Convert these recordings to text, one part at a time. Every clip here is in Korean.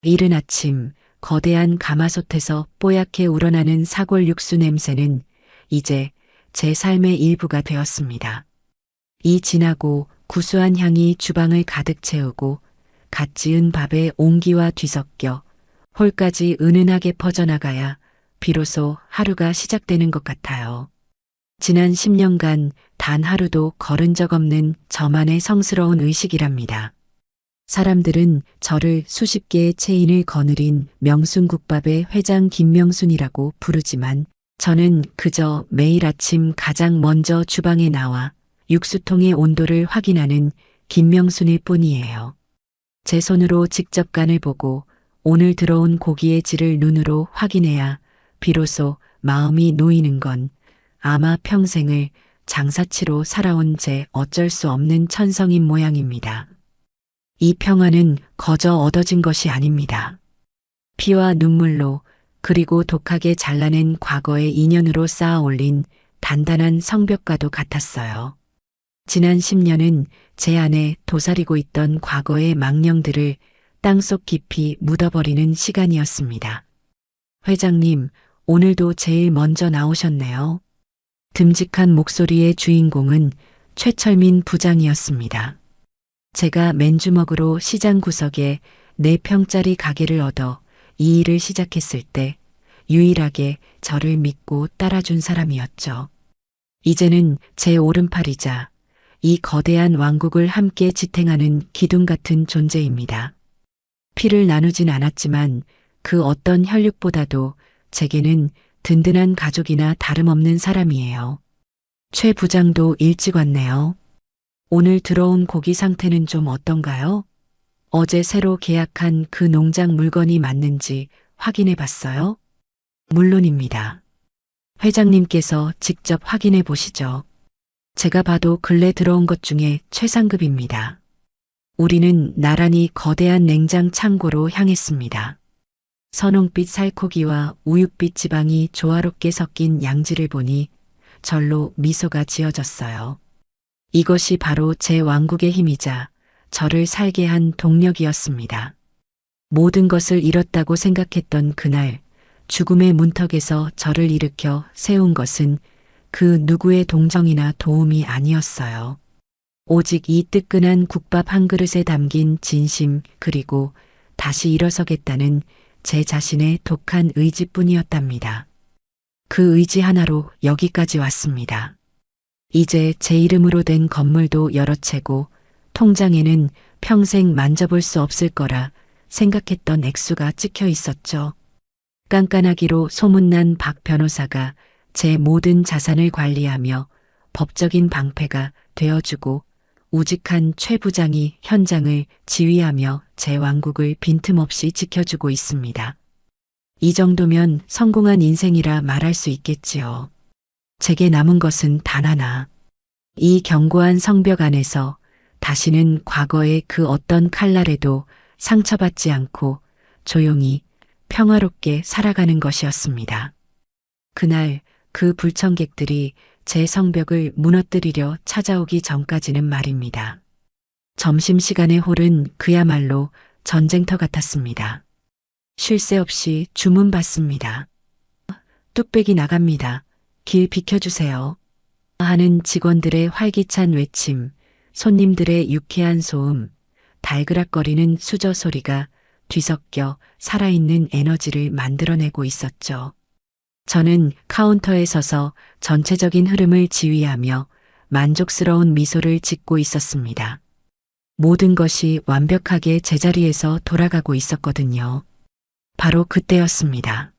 이른 아침 거대한 가마솥에서 뽀얗게 우러나는 사골 육수 냄새는 이제 제 삶의 일부가 되었습니다. 이 진하고 구수한 향이 주방을 가득 채우고 갓 지은 밥에 온기와 뒤섞여 홀까지 은은하게 퍼져나가야 비로소 하루가 시작되는 것 같아요. 지난 10년간 단 하루도 거른 적 없는 저만의 성스러운 의식이랍니다. 사람들은 저를 수십 개의 체인을 거느린 명순국밥의 회장 김명순이라고 부르지만 저는 그저 매일 아침 가장 먼저 주방에 나와 육수통의 온도를 확인하는 김명순일 뿐이에요. 제 손으로 직접 간을 보고 오늘 들어온 고기의 질을 눈으로 확인해야 비로소 마음이 놓이는 건 아마 평생을 장사치로 살아온 제 어쩔 수 없는 천성인 모양입니다. 이 평화는 거저 얻어진 것이 아닙니다. 피와 눈물로 그리고 독하게 잘라낸 과거의 인연으로 쌓아 올린 단단한 성벽과도 같았어요. 지난 10년은 제 안에 도사리고 있던 과거의 망령들을 땅속 깊이 묻어버리는 시간이었습니다. 회장님, 오늘도 제일 먼저 나오셨네요. 듬직한 목소리의 주인공은 최철민 부장이었습니다. 제가 맨주먹으로 시장 구석에 4평짜리 가게를 얻어 이 일을 시작했을 때 유일하게 저를 믿고 따라준 사람이었죠. 이제는 제 오른팔이자 이 거대한 왕국을 함께 지탱하는 기둥 같은 존재입니다. 피를 나누진 않았지만 그 어떤 혈육보다도 제게는 든든한 가족이나 다름없는 사람이에요. 최 부장도 일찍 왔네요. 오늘 들어온 고기 상태는 좀 어떤가요? 어제 새로 계약한 그 농장 물건이 맞는지 확인해 봤어요? 물론입니다. 회장님께서 직접 확인해 보시죠. 제가 봐도 근래 들어온 것 중에 최상급입니다. 우리는 나란히 거대한 냉장 창고로 향했습니다. 선홍빛 살코기와 우윳빛 지방이 조화롭게 섞인 양지를 보니 절로 미소가 지어졌어요. 이것이 바로 제 왕국의 힘이자 저를 살게 한 동력이었습니다. 모든 것을 잃었다고 생각했던 그날 죽음의 문턱에서 저를 일으켜 세운 것은 그 누구의 동정이나 도움이 아니었어요. 오직 이 뜨끈한 국밥 한 그릇에 담긴 진심 그리고 다시 일어서겠다는 제 자신의 독한 의지뿐이었답니다. 그 의지 하나로 여기까지 왔습니다. 이제 제 이름으로 된 건물도 여러 채고 통장에는 평생 만져볼 수 없을 거라 생각했던 액수가 찍혀 있었죠. 깐깐하기로 소문난 박 변호사가 제 모든 자산을 관리하며 법적인 방패가 되어주고 우직한 최 부장이 현장을 지휘하며 제 왕국을 빈틈없이 지켜주고 있습니다. 이 정도면 성공한 인생이라 말할 수 있겠지요. 제게 남은 것은 단 하나. 이 견고한 성벽 안에서 다시는 과거의 그 어떤 칼날에도 상처받지 않고 조용히 평화롭게 살아가는 것이었습니다. 그날 그 불청객들이 제 성벽을 무너뜨리려 찾아오기 전까지는 말입니다. 점심시간의 홀은 그야말로 전쟁터 같았습니다. 쉴 새 없이 주문 받습니다. 뚝배기 나갑니다. 길 비켜주세요. 하는 직원들의 활기찬 외침, 손님들의 유쾌한 소음, 달그락거리는 수저 소리가 뒤섞여 살아있는 에너지를 만들어내고 있었죠. 저는 카운터에 서서 전체적인 흐름을 지휘하며 만족스러운 미소를 짓고 있었습니다. 모든 것이 완벽하게 제자리에서 돌아가고 있었거든요. 바로 그때였습니다.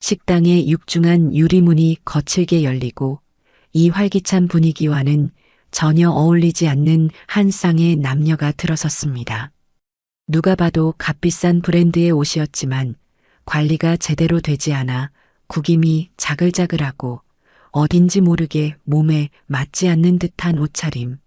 식당의 육중한 유리문이 거칠게 열리고 이 활기찬 분위기와는 전혀 어울리지 않는 한 쌍의 남녀가 들어섰습니다. 누가 봐도 값비싼 브랜드의 옷이었지만 관리가 제대로 되지 않아 구김이 자글자글하고 어딘지 모르게 몸에 맞지 않는 듯한 옷차림.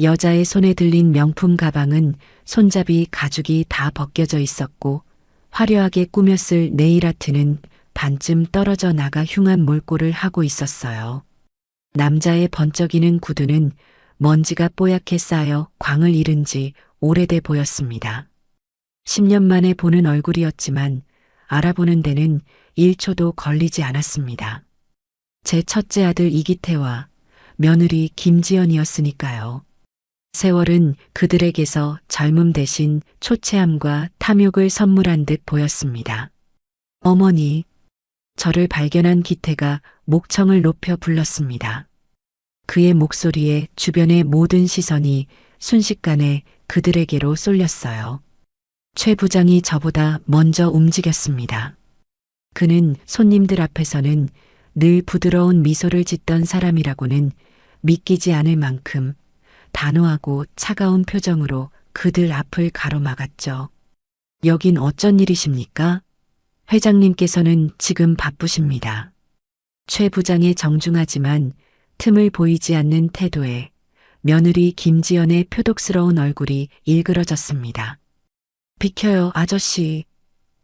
여자의 손에 들린 명품 가방은 손잡이 가죽이 다 벗겨져 있었고 화려하게 꾸몄을 네일아트는 반쯤 떨어져 나가 흉한 몰골을 하고 있었어요. 남자의 번쩍이는 구두는 먼지가 뽀얗게 쌓여 광을 잃은 지 오래돼 보였습니다. 10년 만에 보는 얼굴이었지만 알아보는 데는 1초도 걸리지 않았습니다. 제 첫째 아들 이기태와 며느리 김지연이었으니까요. 세월은 그들에게서 젊음 대신 초췌함과 탐욕을 선물한 듯 보였습니다. 어머니, 저를 발견한 기태가 목청을 높여 불렀습니다. 그의 목소리에 주변의 모든 시선이 순식간에 그들에게로 쏠렸어요. 최 부장이 저보다 먼저 움직였습니다. 그는 손님들 앞에서는 늘 부드러운 미소를 짓던 사람이라고는 믿기지 않을 만큼 단호하고 차가운 표정으로 그들 앞을 가로막았죠. 여긴 어쩐 일이십니까? 회장님께서는 지금 바쁘십니다. 최 부장의 정중하지만 틈을 보이지 않는 태도에 며느리 김지연의 표독스러운 얼굴이 일그러졌습니다. 비켜요, 아저씨.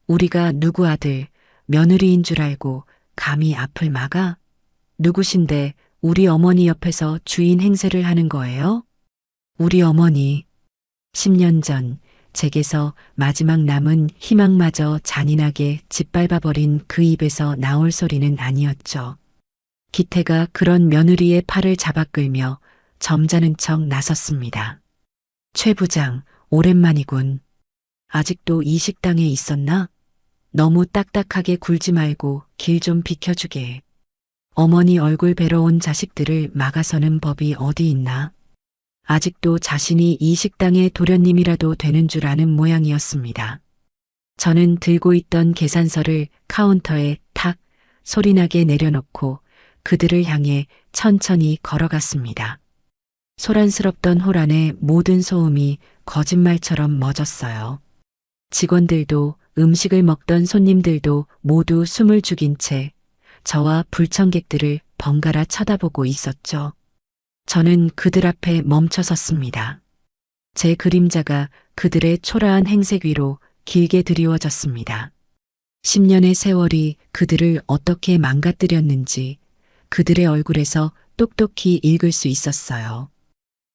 우리가 누구 아들, 며느리인 줄 알고 감히 앞을 막아? 누구신데 우리 어머니 옆에서 주인 행세를 하는 거예요? 우리 어머니. 10년 전 제게서 마지막 남은 희망마저 잔인하게 짓밟아버린 그 입에서 나올 소리는 아니었죠. 기태가 그런 며느리의 팔을 잡아 끌며 점잖은 척 나섰습니다. 최 부장, 오랜만이군. 아직도 이 식당에 있었나? 너무 딱딱하게 굴지 말고 길 좀 비켜주게. 어머니 얼굴 뵈러 온 자식들을 막아서는 법이 어디 있나? 아직도 자신이 이 식당의 도련님이라도 되는 줄 아는 모양이었습니다. 저는 들고 있던 계산서를 카운터에 탁 소리나게 내려놓고 그들을 향해 천천히 걸어갔습니다. 소란스럽던 홀 안에 모든 소음이 거짓말처럼 멎었어요. 직원들도 음식을 먹던 손님들도 모두 숨을 죽인 채 저와 불청객들을 번갈아 쳐다보고 있었죠. 저는 그들 앞에 멈춰 섰습니다. 제 그림자가 그들의 초라한 행색 위로 길게 드리워졌습니다. 10년의 세월이 그들을 어떻게 망가뜨렸는지 그들의 얼굴에서 똑똑히 읽을 수 있었어요.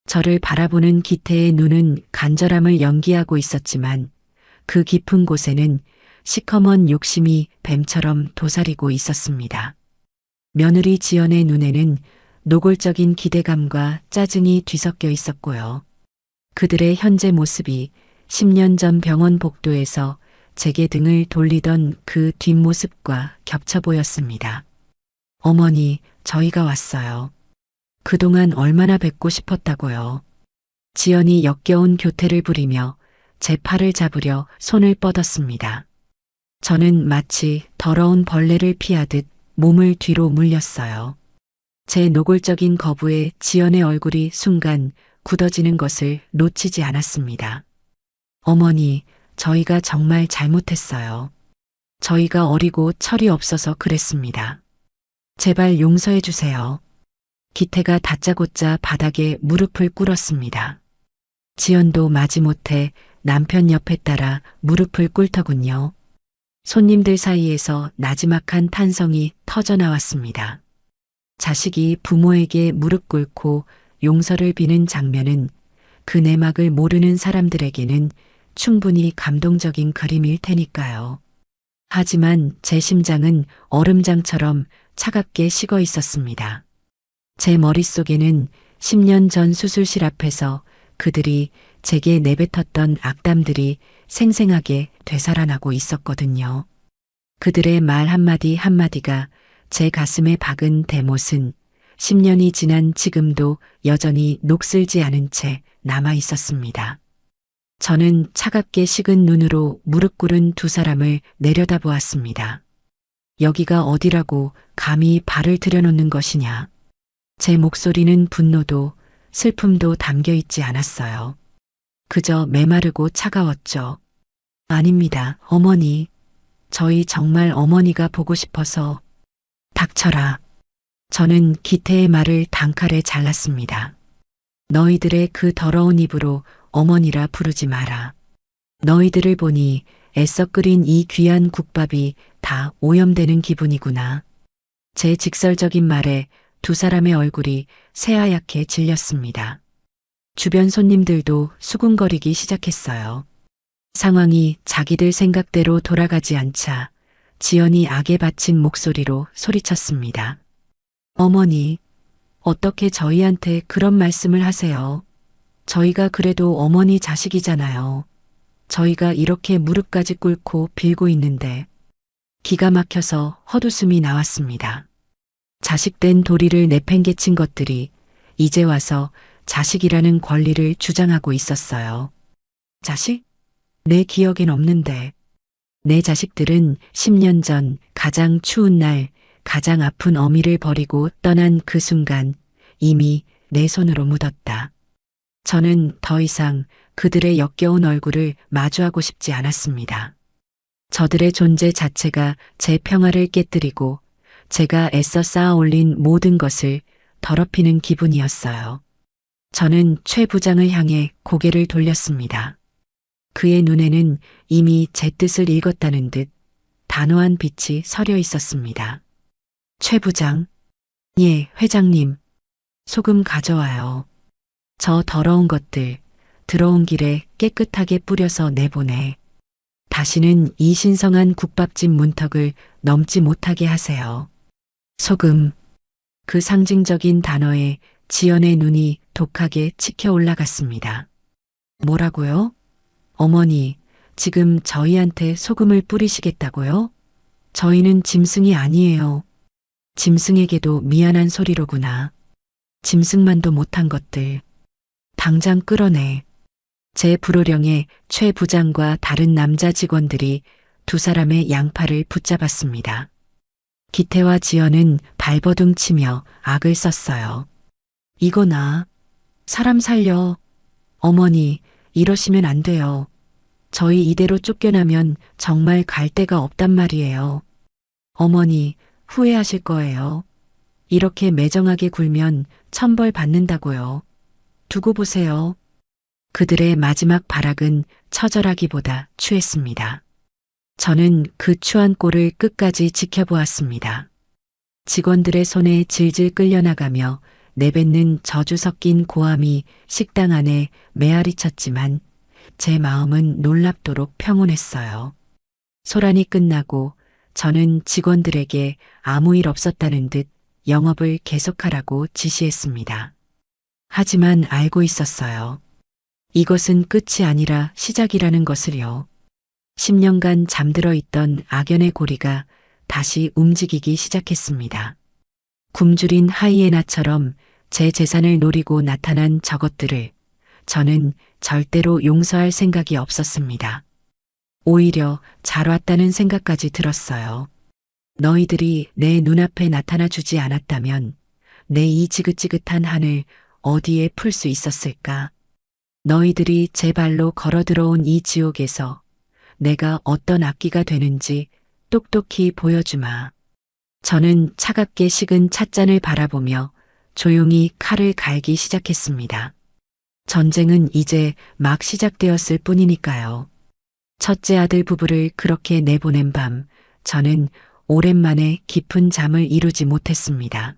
저를 바라보는 기태의 눈은 간절함을 연기하고 있었지만 그 깊은 곳에는 시커먼 욕심이 뱀처럼 도사리고 있었습니다. 며느리 지연의 눈에는 노골적인 기대감과 짜증이 뒤섞여 있었고요. 그들의 현재 모습이 10년 전 병원 복도에서 제게 등을 돌리던 그 뒷모습과 겹쳐 보였습니다. 어머니, 저희가 왔어요. 그동안 얼마나 뵙고 싶었다고요. 지연이 역겨운 교태를 부리며 제 팔을 잡으려 손을 뻗었습니다. 저는 마치 더러운 벌레를 피하듯 몸을 뒤로 물렸어요. 제 노골적인 거부에 지연의 얼굴이 순간 굳어지는 것을 놓치지 않았습니다. 어머니, 저희가 정말 잘못했어요. 저희가 어리고 철이 없어서 그랬습니다. 제발 용서해 주세요. 기태가 다짜고짜 바닥에 무릎을 꿇었습니다. 지연도 마지못해 남편 옆에 따라 무릎을 꿇더군요. 손님들 사이에서 나지막한 탄성이 터져나왔습니다. 자식이 부모에게 무릎 꿇고 용서를 비는 장면은 그 내막을 모르는 사람들에게는 충분히 감동적인 그림일 테니까요. 하지만 제 심장은 얼음장처럼 차갑게 식어 있었습니다. 제 머릿속에는 10년 전 수술실 앞에서 그들이 제게 내뱉었던 악담들이 생생하게 되살아나고 있었거든요. 그들의 말 한마디 한마디가 제 가슴에 박은 대못은 10년이 지난 지금도 여전히 녹슬지 않은 채 남아 있었습니다. 저는 차갑게 식은 눈으로 무릎 꿇은 두 사람을 내려다보았습니다. 여기가 어디라고 감히 발을 들여놓는 것이냐. 제 목소리는 분노도 슬픔도 담겨 있지 않았어요. 그저 메마르고 차가웠죠. 아닙니다, 어머니. 저희 정말 어머니가 보고 싶어서. 닥쳐라. 저는 기태의 말을 단칼에 잘랐습니다. 너희들의 그 더러운 입으로 어머니라 부르지 마라. 너희들을 보니 애써 끓인 이 귀한 국밥이 다 오염되는 기분이구나. 제 직설적인 말에 두 사람의 얼굴이 새하얗게 질렸습니다. 주변 손님들도 수군거리기 시작했어요. 상황이 자기들 생각대로 돌아가지 않자 지연이 악에 받친 목소리로 소리쳤습니다. 어머니, 어떻게 저희한테 그런 말씀을 하세요? 저희가 그래도 어머니 자식이잖아요. 저희가 이렇게 무릎까지 꿇고 빌고 있는데 기가 막혀서 헛웃음이 나왔습니다. 자식된 도리를 내팽개친 것들이 이제 와서 자식이라는 권리를 주장하고 있었어요. 자식? 내 기억엔 없는데. 내 자식들은 10년 전 가장 추운 날 가장 아픈 어미를 버리고 떠난 그 순간 이미 내 손으로 묻었다. 저는 더 이상 그들의 역겨운 얼굴을 마주하고 싶지 않았습니다. 저들의 존재 자체가 제 평화를 깨뜨리고 제가 애써 쌓아 올린 모든 것을 더럽히는 기분이었어요. 저는 최 부장을 향해 고개를 돌렸습니다. 그의 눈에는 이미 제 뜻을 읽었다는 듯 단호한 빛이 서려 있었습니다. 최 부장, 예, 회장님, 소금 가져와요. 저 더러운 것들 들어온 길에 깨끗하게 뿌려서 내보내. 다시는 이 신성한 국밥집 문턱을 넘지 못하게 하세요. 소금. 그 상징적인 단어에 지연의 눈이 독하게 치켜 올라갔습니다. 뭐라고요? 어머니, 지금 저희한테 소금을 뿌리시겠다고요? 저희는 짐승이 아니에요. 짐승에게도 미안한 소리로구나. 짐승만도 못한 것들. 당장 끌어내. 제 불호령에 최 부장과 다른 남자 직원들이 두 사람의 양팔을 붙잡았습니다. 기태와 지연은 발버둥 치며 악을 썼어요. 이거나 사람 살려. 어머니, 이러시면 안 돼요. 저희 이대로 쫓겨나면 정말 갈 데가 없단 말이에요. 어머니, 후회하실 거예요. 이렇게 매정하게 굴면 천벌 받는다고요. 두고 보세요. 그들의 마지막 발악은 처절하기보다 추했습니다. 저는 그 추한 꼴을 끝까지 지켜보았습니다. 직원들의 손에 질질 끌려나가며 내뱉는 저주 섞인 고함이 식당 안에 메아리 쳤지만 제 마음은 놀랍도록 평온했어요. 소란이 끝나고 저는 직원들에게 아무 일 없었다는 듯 영업을 계속하라고 지시했습니다. 하지만 알고 있었어요. 이것은 끝이 아니라 시작이라는 것을요. 10년간 잠들어 있던 악연의 고리가 다시 움직이기 시작했습니다. 굶주린 하이에나처럼 제 재산을 노리고 나타난 저것들을 저는 절대로 용서할 생각이 없었습니다. 오히려 잘 왔다는 생각까지 들었어요. 너희들이 내 눈앞에 나타나 주지 않았다면 내 이 지긋지긋한 한을 어디에 풀 수 있었을까? 너희들이 제 발로 걸어 들어온 이 지옥에서 내가 어떤 악기가 되는지 똑똑히 보여주마. 저는 차갑게 식은 찻잔을 바라보며 조용히 칼을 갈기 시작했습니다. 전쟁은 이제 막 시작되었을 뿐이니까요. 첫째 아들 부부를 그렇게 내보낸 밤, 저는 오랜만에 깊은 잠을 이루지 못했습니다.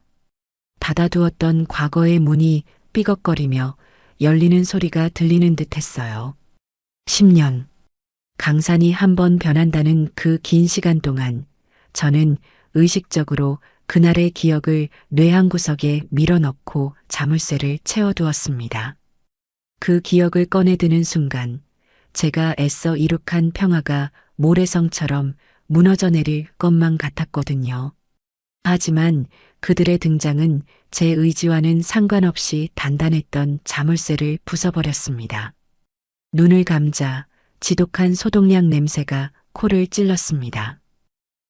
닫아두었던 과거의 문이 삐걱거리며 열리는 소리가 들리는 듯 했어요. 10년. 강산이 한 번 변한다는 그 긴 시간 동안 저는 의식적으로 그날의 기억을 뇌 한 구석에 밀어넣고 자물쇠를 채워두었습니다. 그 기억을 꺼내드는 순간 제가 애써 이룩한 평화가 모래성처럼 무너져 내릴 것만 같았거든요. 하지만 그들의 등장은 제 의지와는 상관없이 단단했던 자물쇠를 부숴버렸습니다. 눈을 감자 지독한 소독약 냄새가 코를 찔렀습니다.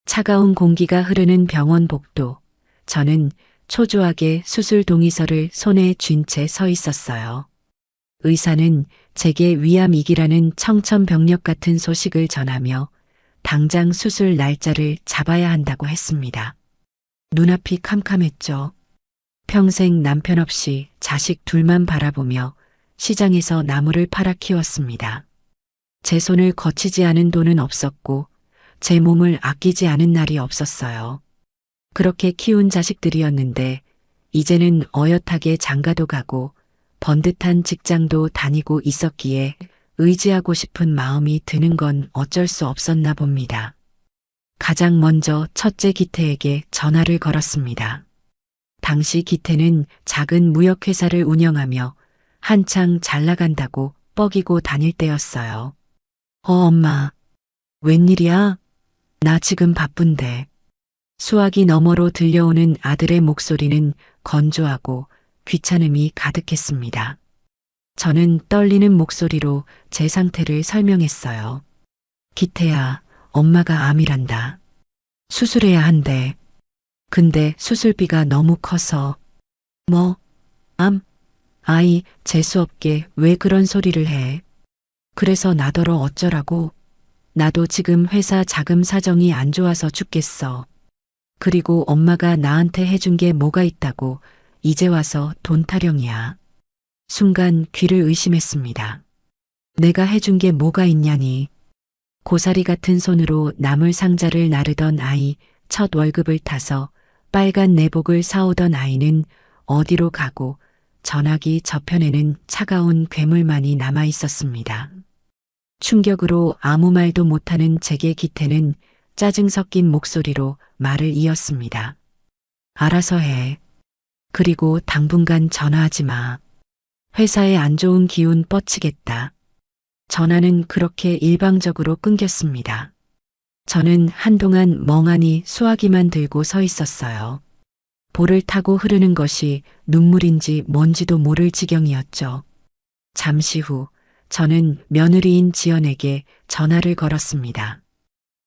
차가운 공기가 흐르는 병원 복도. 저는 초조하게 수술 동의서를 손에 쥔 채 서 있었어요. 의사는 제게 위암이기라는 청천벽력 같은 소식을 전하며 당장 수술 날짜를 잡아야 한다고 했습니다. 눈앞이 캄캄했죠. 평생 남편 없이 자식 둘만 바라보며 시장에서 나무를 팔아 키웠습니다. 제 손을 거치지 않은 돈은 없었고 제 몸을 아끼지 않은 날이 없었어요. 그렇게 키운 자식들이었는데 이제는 어엿하게 장가도 가고 번듯한 직장도 다니고 있었기에 의지하고 싶은 마음이 드는 건 어쩔 수 없었나 봅니다. 가장 먼저 첫째 기태에게 전화를 걸었습니다. 당시 기태는 작은 무역회사를 운영하며 한창 잘 나간다고 뻐기고 다닐 때였어요. 엄마. 웬일이야? 나 지금 바쁜데. 수화기 너머로 들려오는 아들의 목소리는 건조하고 귀찮음이 가득했습니다. 저는 떨리는 목소리로 제 상태를 설명했어요. 기태야, 엄마가 암이란다. 수술해야 한대. 근데 수술비가 너무 커서. 뭐? 암? 아이, 재수없게 왜 그런 소리를 해? 그래서 나더러 어쩌라고? 나도 지금 회사 자금 사정이 안 좋아서 죽겠어. 그리고 엄마가 나한테 해준 게 뭐가 있다고 이제 와서 돈 타령이야. 순간 귀를 의심했습니다. 내가 해준 게 뭐가 있냐니. 고사리 같은 손으로 나물 상자를 나르던 아이, 첫 월급을 타서 빨간 내복을 사오던 아이는 어디로 가고 전화기 저편에는 차가운 괴물만이 남아 있었습니다. 충격으로 아무 말도 못하는 제게 기태는 짜증 섞인 목소리로 말을 이었습니다. 알아서 해. 그리고 당분간 전화하지 마. 회사에 안 좋은 기운 뻗치겠다. 전화는 그렇게 일방적으로 끊겼습니다. 저는 한동안 멍하니 수화기만 들고 서 있었어요. 볼을 타고 흐르는 것이 눈물인지 뭔지도 모를 지경이었죠. 잠시 후 저는 며느리인 지연에게 전화를 걸었습니다.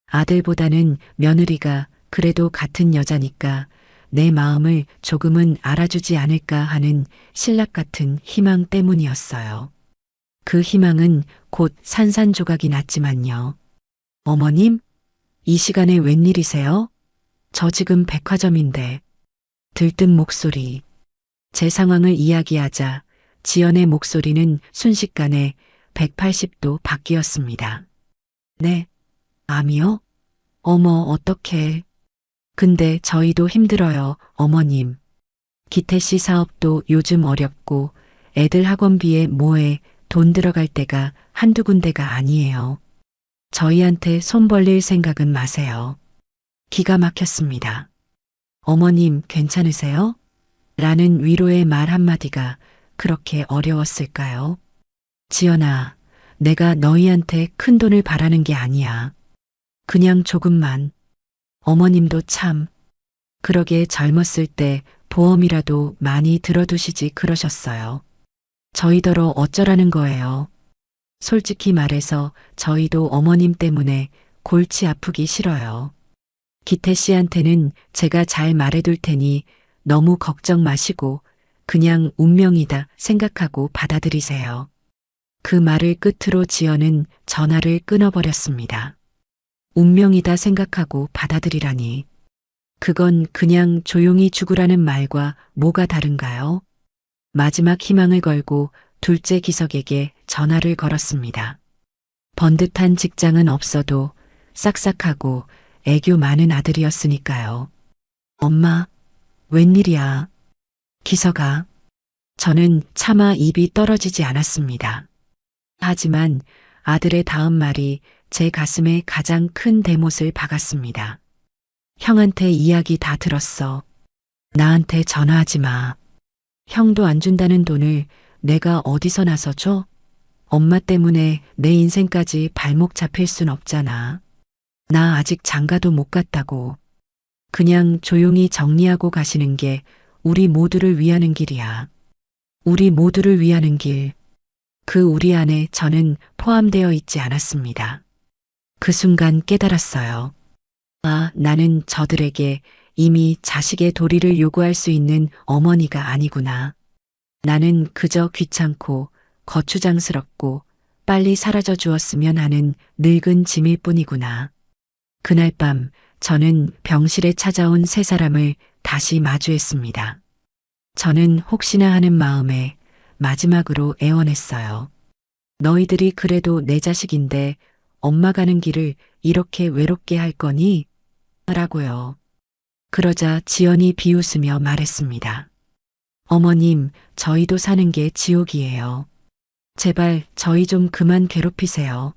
아들보다는 며느리가 그래도 같은 여자니까 내 마음을 조금은 알아주지 않을까 하는 신락 같은 희망 때문이었어요. 그 희망은 곧 산산조각이 났지만요. 어머님, 이 시간에 웬일이세요? 저 지금 백화점인데. 들뜬 목소리. 제 상황을 이야기하자 지연의 목소리는 순식간에 180도 바뀌었습니다. 네, 암이요? 어머, 어떡해. 근데 저희도 힘들어요, 어머님. 기태 씨 사업도 요즘 어렵고 애들 학원비에 뭐에 돈 들어갈 때가 한두 군데가 아니에요. 저희한테 손 벌릴 생각은 마세요. 기가 막혔습니다. 어머님 괜찮으세요? 라는 위로의 말 한마디가 그렇게 어려웠을까요? 지연아, 내가 너희한테 큰 돈을 바라는 게 아니야. 그냥 조금만. 어머님도 참. 그러게 젊었을 때 보험이라도 많이 들어두시지 그러셨어요. 저희더러 어쩌라는 거예요. 솔직히 말해서 저희도 어머님 때문에 골치 아프기 싫어요. 기태 씨한테는 제가 잘 말해둘 테니 너무 걱정 마시고 그냥 운명이다 생각하고 받아들이세요. 그 말을 끝으로 지연은 전화를 끊어버렸습니다. 운명이다 생각하고 받아들이라니. 그건 그냥 조용히 죽으라는 말과 뭐가 다른가요? 마지막 희망을 걸고 둘째 기석에게 전화를 걸었습니다. 번듯한 직장은 없어도 싹싹하고 애교 많은 아들이었으니까요. 엄마, 웬일이야? 기석아. 저는 차마 입이 떨어지지 않았습니다. 하지만 아들의 다음 말이 제 가슴에 가장 큰 대못을 박았습니다. 형한테 이야기 다 들었어. 나한테 전화하지 마. 형도 안 준다는 돈을 내가 어디서 나서 줘? 엄마 때문에 내 인생까지 발목 잡힐 순 없잖아. 나 아직 장가도 못 갔다고. 그냥 조용히 정리하고 가시는 게 우리 모두를 위하는 길이야. 우리 모두를 위하는 길. 그 우리 안에 저는 포함되어 있지 않았습니다. 그 순간 깨달았어요. 아, 나는 저들에게 이미 자식의 도리를 요구할 수 있는 어머니가 아니구나. 나는 그저 귀찮고 거추장스럽고 빨리 사라져 주었으면 하는 늙은 짐일 뿐이구나. 그날 밤 저는 병실에 찾아온 세 사람을 다시 마주했습니다. 저는 혹시나 하는 마음에 마지막으로 애원했어요. 너희들이 그래도 내 자식인데 엄마 가는 길을 이렇게 외롭게 할 거니? 라고요. 그러자 지연이 비웃으며 말했습니다. 어머님, 저희도 사는 게 지옥이에요. 제발 저희 좀 그만 괴롭히세요.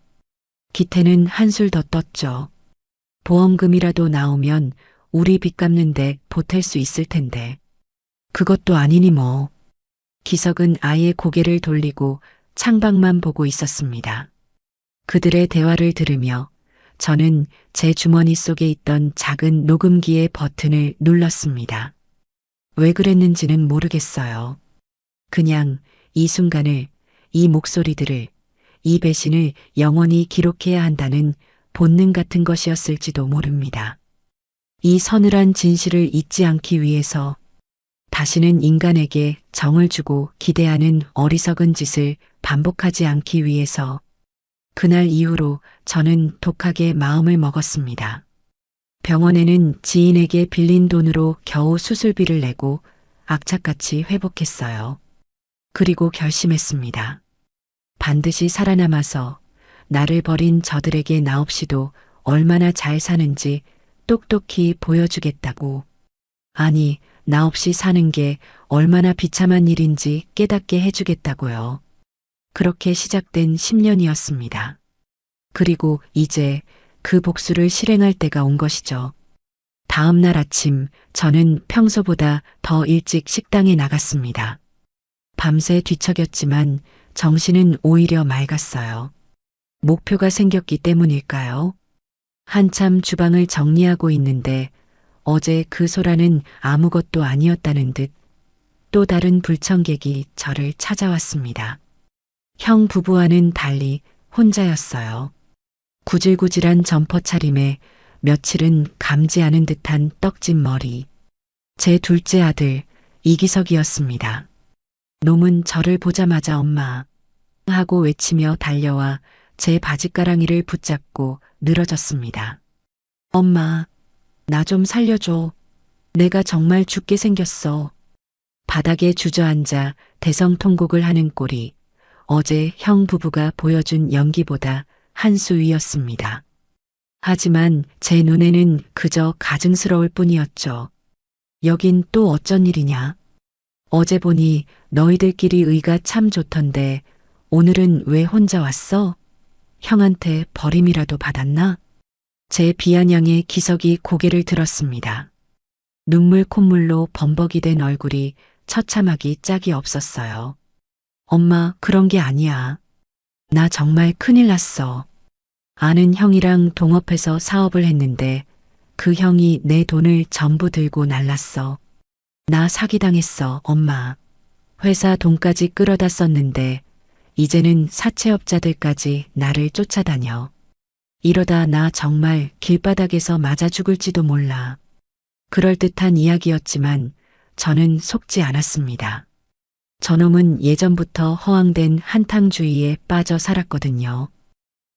기태는 한술 더 떴죠. 보험금이라도 나오면 우리 빚 갚는데 보탤 수 있을 텐데. 그것도 아니니 뭐. 기석은 아예 고개를 돌리고 창밖만 보고 있었습니다. 그들의 대화를 들으며 저는 제 주머니 속에 있던 작은 녹음기의 버튼을 눌렀습니다. 왜 그랬는지는 모르겠어요. 그냥 이 순간을, 이 목소리들을, 이 배신을 영원히 기록해야 한다는 본능 같은 것이었을지도 모릅니다. 이 서늘한 진실을 잊지 않기 위해서 다시는 인간에게 정을 주고 기대하는 어리석은 짓을 반복하지 않기 위해서 그날 이후로 저는 독하게 마음을 먹었습니다. 병원에는 지인에게 빌린 돈으로 겨우 수술비를 내고 악착같이 회복했어요. 그리고 결심했습니다. 반드시 살아남아서 나를 버린 저들에게 나 없이도 얼마나 잘 사는지 똑똑히 보여주겠다고. 아니, 나 없이 사는 게 얼마나 비참한 일인지 깨닫게 해주겠다고요. 그렇게 시작된 10년이었습니다. 그리고 이제 그 복수를 실행할 때가 온 것이죠. 다음 날 아침 저는 평소보다 더 일찍 식당에 나갔습니다. 밤새 뒤척였지만 정신은 오히려 맑았어요. 목표가 생겼기 때문일까요? 한참 주방을 정리하고 있는데 어제 그 소라는 아무것도 아니었다는 듯 또 다른 불청객이 저를 찾아왔습니다. 형 부부와는 달리 혼자였어요. 구질구질한 점퍼 차림에 며칠은 감지 않은 듯한 떡진 머리. 제 둘째 아들 이기석이었습니다. 놈은 저를 보자마자 엄마 하고 외치며 달려와 제 바짓가랑이를 붙잡고 늘어졌습니다. 엄마, 나 좀 살려줘. 내가 정말 죽게 생겼어. 바닥에 주저앉아 대성통곡을 하는 꼴이 어제 형 부부가 보여준 연기보다 한 수 위였습니다. 하지만 제 눈에는 그저 가증스러울 뿐이었죠. 여긴 또 어쩐 일이냐? 어제 보니 너희들끼리 의가 참 좋던데 오늘은 왜 혼자 왔어? 형한테 버림이라도 받았나? 제 비아냥의 기석이 고개를 들었습니다. 눈물 콧물로 범벅이 된 얼굴이 처참하기 짝이 없었어요. 엄마, 그런 게 아니야. 나 정말 큰일 났어. 아는 형이랑 동업해서 사업을 했는데 그 형이 내 돈을 전부 들고 날랐어. 나 사기당했어, 엄마. 회사 돈까지 끌어다 썼는데 이제는 사채업자들까지 나를 쫓아다녀. 이러다 나 정말 길바닥에서 맞아 죽을지도 몰라. 그럴듯한 이야기였지만 저는 속지 않았습니다. 저놈은 예전부터 허황된 한탕주의에 빠져 살았거든요.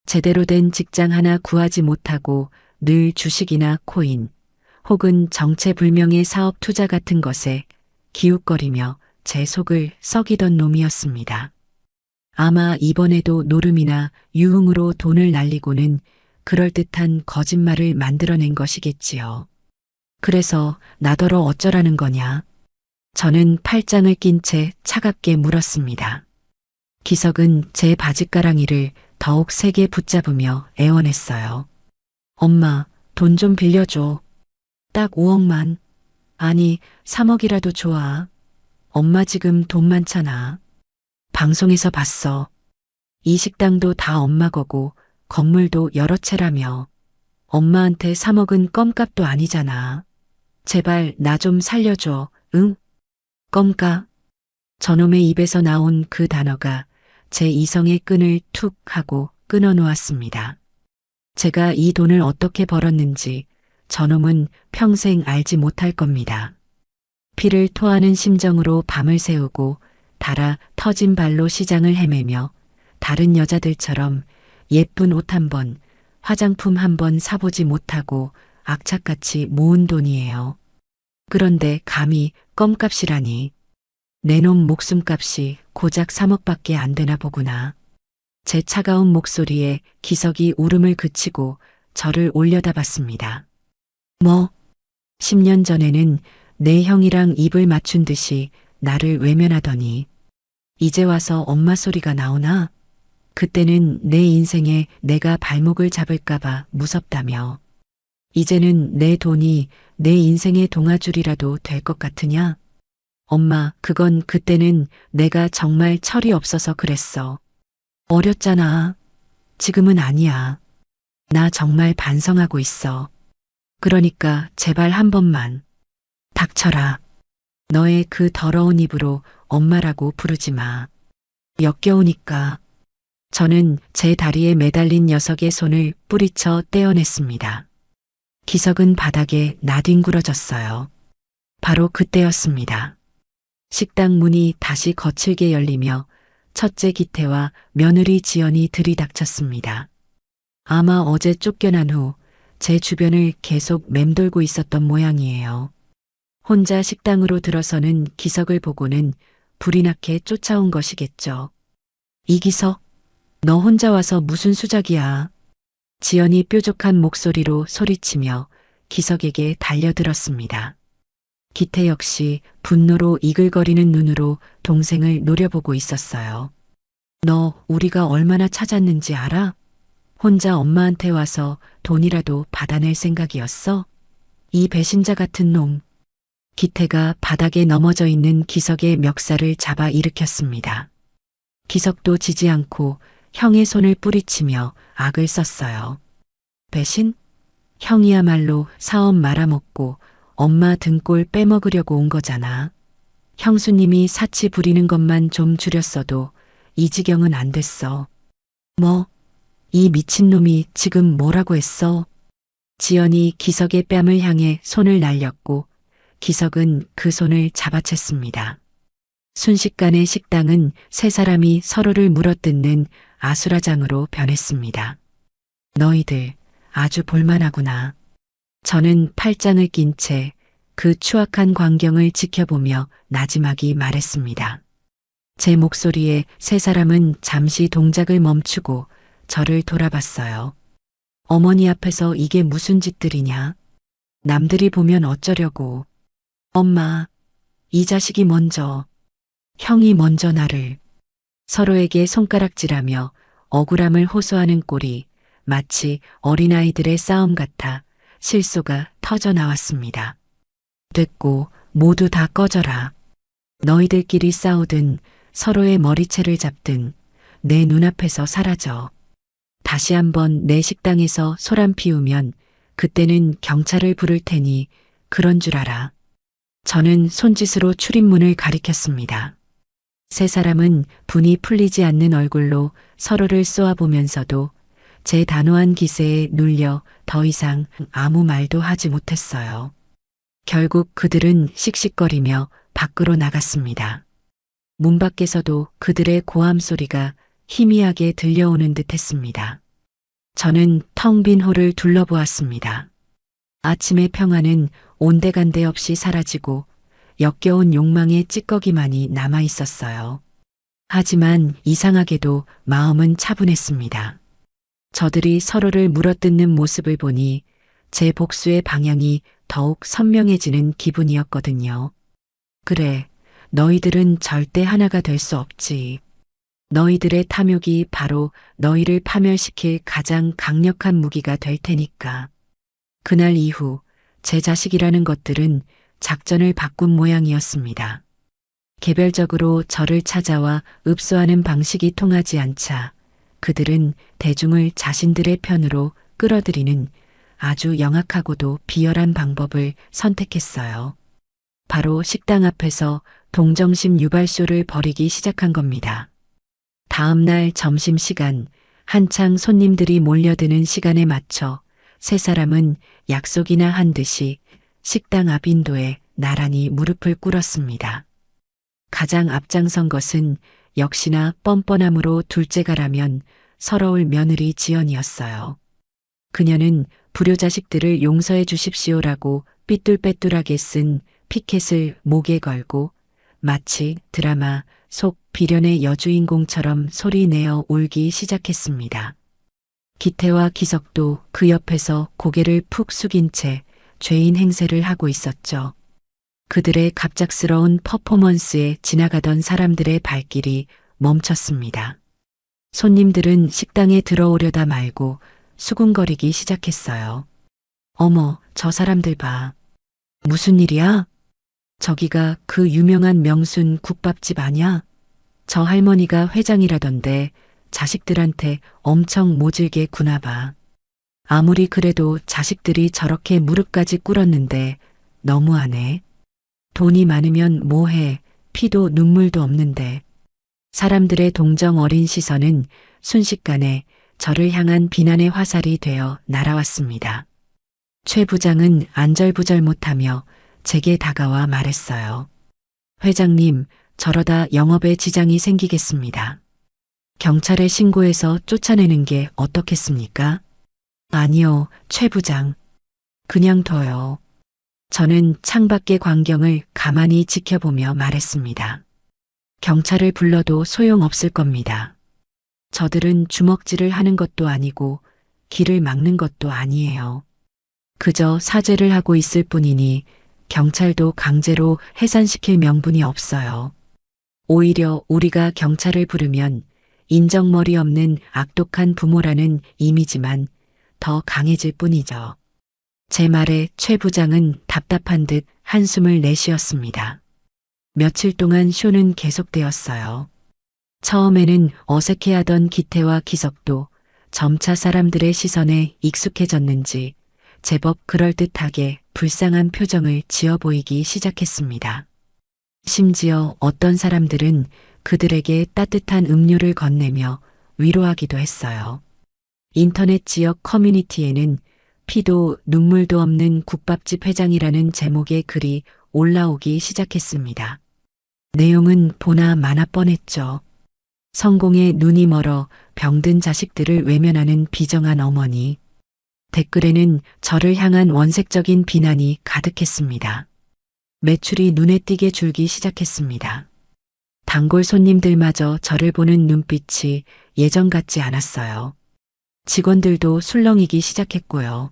제대로 된 직장 하나 구하지 못하고 늘 주식이나 코인 혹은 정체불명의 사업 투자 같은 것에 기웃거리며 제 속을 썩이던 놈이었습니다. 아마 이번에도 노름이나 유흥으로 돈을 날리고는 그럴듯한 거짓말을 만들어낸 것이겠지요. 그래서 나더러 어쩌라는 거냐? 저는 팔짱을 낀 채 차갑게 물었습니다. 기석은 제 바짓가랑이를 더욱 세게 붙잡으며 애원했어요. 엄마, 돈 좀 빌려줘. 딱 5억만. 아니, 3억이라도 좋아. 엄마 지금 돈 많잖아. 방송에서 봤어. 이 식당도 다 엄마 거고 건물도 여러 채라며. 엄마한테 3억은 껌값도 아니잖아. 제발 나 좀 살려줘, 응? 껌값? 저놈의 입에서 나온 그 단어가 제 이성의 끈을 툭 하고 끊어놓았습니다. 제가 이 돈을 어떻게 벌었는지 저놈은 평생 알지 못할 겁니다. 피를 토하는 심정으로 밤을 새우고 달아 터진 발로 시장을 헤매며 다른 여자들처럼 예쁜 옷 한 번, 화장품 한 번 사보지 못하고 악착같이 모은 돈이에요. 그런데 감히 껌값이라니. 내놈 목숨값이 고작 3억밖에 안 되나 보구나. 제 차가운 목소리에 기석이 울음을 그치고 저를 올려다봤습니다. 뭐? 10년 전에는 내 형이랑 입을 맞춘 듯이 나를 외면하더니 이제 와서 엄마 소리가 나오나? 그때는 내 인생에 내가 발목을 잡을까봐 무섭다며. 이제는 내 돈이 내 인생의 동아줄이라도 될 것 같으냐? 엄마, 그건 그때는 내가 정말 철이 없어서 그랬어. 어렸잖아. 지금은 아니야. 나 정말 반성하고 있어. 그러니까 제발 한 번만. 닥쳐라. 너의 그 더러운 입으로 엄마라고 부르지 마. 역겨우니까. 저는 제 다리에 매달린 녀석의 손을 뿌리쳐 떼어냈습니다. 기석은 바닥에 나뒹굴어졌어요. 바로 그때였습니다. 식당 문이 다시 거칠게 열리며 첫째 기태와 며느리 지연이 들이닥쳤습니다. 아마 어제 쫓겨난 후 제 주변을 계속 맴돌고 있었던 모양이에요. 혼자 식당으로 들어서는 기석을 보고는 불이 나게 쫓아온 것이겠죠. 이기석, 너 혼자 와서 무슨 수작이야? 지연이 뾰족한 목소리로 소리치며 기석에게 달려들었습니다. 기태 역시 분노로 이글거리는 눈으로 동생을 노려보고 있었어요. 너 우리가 얼마나 찾았는지 알아? 혼자 엄마한테 와서 돈이라도 받아낼 생각이었어? 이 배신자 같은 놈. 기태가 바닥에 넘어져 있는 기석의 멱살을 잡아 일으켰습니다. 기석도 지지 않고 형의 손을 뿌리치며 악을 썼어요. 배신? 형이야말로 사업 말아먹고 엄마 등골 빼먹으려고 온 거잖아. 형수님이 사치 부리는 것만 좀 줄였어도 이 지경은 안 됐어. 뭐? 이 미친놈이 지금 뭐라고 했어? 지연이 기석의 뺨을 향해 손을 날렸고 기석은 그 손을 잡아챘습니다. 순식간에 식당은 세 사람이 서로를 물어뜯는 아수라장으로 변했습니다. 너희들 아주 볼만하구나. 저는 팔짱을 낀 채 그 추악한 광경을 지켜보며 나지막이 말했습니다. 제 목소리에 세 사람은 잠시 동작을 멈추고 저를 돌아봤어요. 어머니 앞에서 이게 무슨 짓들이냐? 남들이 보면 어쩌려고. 엄마, 이 자식이 먼저, 형이 먼저 나를. 서로에게 손가락질하며 억울함을 호소하는 꼴이 마치 어린아이들의 싸움 같아 실소가 터져 나왔습니다. 됐고 모두 다 꺼져라. 너희들끼리 싸우든 서로의 머리채를 잡든 내 눈앞에서 사라져. 다시 한번 내 식당에서 소란 피우면 그때는 경찰을 부를 테니 그런 줄 알아. 저는 손짓으로 출입문을 가리켰습니다. 세 사람은 분이 풀리지 않는 얼굴로 서로를 쏘아보면서도 제 단호한 기세에 눌려 더 이상 아무 말도 하지 못했어요. 결국 그들은 씩씩거리며 밖으로 나갔습니다. 문 밖에서도 그들의 고함 소리가 희미하게 들려오는 듯 했습니다. 저는 텅 빈 홀을 둘러보았습니다. 아침의 평화는 온데간데 없이 사라지고 역겨운 욕망의 찌꺼기만이 남아 있었어요. 하지만 이상하게도 마음은 차분했습니다. 저들이 서로를 물어뜯는 모습을 보니 제 복수의 방향이 더욱 선명해지는 기분이었거든요. 그래, 너희들은 절대 하나가 될 수 없지. 너희들의 탐욕이 바로 너희를 파멸시킬 가장 강력한 무기가 될 테니까. 그날 이후 제 자식이라는 것들은 작전을 바꾼 모양이었습니다. 개별적으로 저를 찾아와 읍소하는 방식이 통하지 않자 그들은 대중을 자신들의 편으로 끌어들이는 아주 영악하고도 비열한 방법을 선택했어요. 바로 식당 앞에서 동정심 유발쇼를 벌이기 시작한 겁니다. 다음 날 점심시간 한창 손님들이 몰려드는 시간에 맞춰 세 사람은 약속이나 한 듯이 식당 앞 인도에 나란히 무릎을 꿇었습니다. 가장 앞장선 것은 역시나 뻔뻔함으로 둘째가라면 서러울 며느리 지연이었어요. 그녀는 불효자식들을 용서해 주십시오라고 삐뚤빼뚤하게 쓴 피켓을 목에 걸고 마치 드라마 속 비련의 여주인공처럼 소리내어 울기 시작했습니다. 기태와 기석도 그 옆에서 고개를 푹 숙인 채 죄인 행세를 하고 있었죠. 그들의 갑작스러운 퍼포먼스에 지나가던 사람들의 발길이 멈췄습니다. 손님들은 식당에 들어오려다 말고 수군거리기 시작했어요. 어머, 저 사람들 봐. 무슨 일이야? 저기가 그 유명한 명순 국밥집 아냐? 저 할머니가 회장이라던데 자식들한테 엄청 모질게 구나 봐. 아무리 그래도 자식들이 저렇게 무릎까지 꿇었는데 너무하네. 돈이 많으면 뭐해. 피도 눈물도 없는데. 사람들의 동정 어린 시선은 순식간에 저를 향한 비난의 화살이 되어 날아왔습니다. 최 부장은 안절부절 못하며 제게 다가와 말했어요. 회장님, 저러다 영업에 지장이 생기겠습니다. 경찰에 신고해서 쫓아내는 게 어떻겠습니까? 아니요, 최 부장. 그냥 둬요. 저는 창밖의 광경을 가만히 지켜보며 말했습니다. 경찰을 불러도 소용없을 겁니다. 저들은 주먹질을 하는 것도 아니고 길을 막는 것도 아니에요. 그저 사죄를 하고 있을 뿐이니 경찰도 강제로 해산시킬 명분이 없어요. 오히려 우리가 경찰을 부르면 인정머리 없는 악독한 부모라는 이미지만 더 강해질 뿐이죠. 제 말에 최 부장은 답답한 듯 한숨을 내쉬었습니다. 며칠 동안 쇼는 계속되었어요. 처음에는 어색해하던 기태와 기석도 점차 사람들의 시선에 익숙해졌는지 제법 그럴듯하게 불쌍한 표정을 지어 보이기 시작했습니다. 심지어 어떤 사람들은 그들에게 따뜻한 음료를 건네며 위로하기도 했어요. 인터넷 지역 커뮤니티에는 피도 눈물도 없는 국밥집 회장이라는 제목의 글이 올라오기 시작했습니다. 내용은 보나 마나 뻔했죠. 성공에 눈이 멀어 병든 자식들을 외면하는 비정한 어머니. 댓글에는 저를 향한 원색적인 비난이 가득했습니다. 매출이 눈에 띄게 줄기 시작했습니다. 단골 손님들마저 저를 보는 눈빛이 예전 같지 않았어요. 직원들도 술렁이기 시작했고요.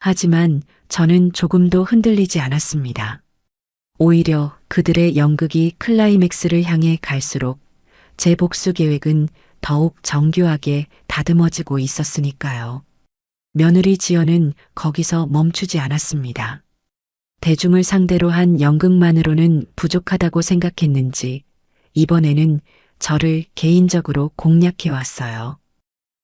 하지만 저는 조금도 흔들리지 않았습니다. 오히려 그들의 연극이 클라이맥스를 향해 갈수록 제 복수 계획은 더욱 정교하게 다듬어지고 있었으니까요. 며느리 지연은 거기서 멈추지 않았습니다. 대중을 상대로 한 연극만으로는 부족하다고 생각했는지 이번에는 저를 개인적으로 공략해 왔어요.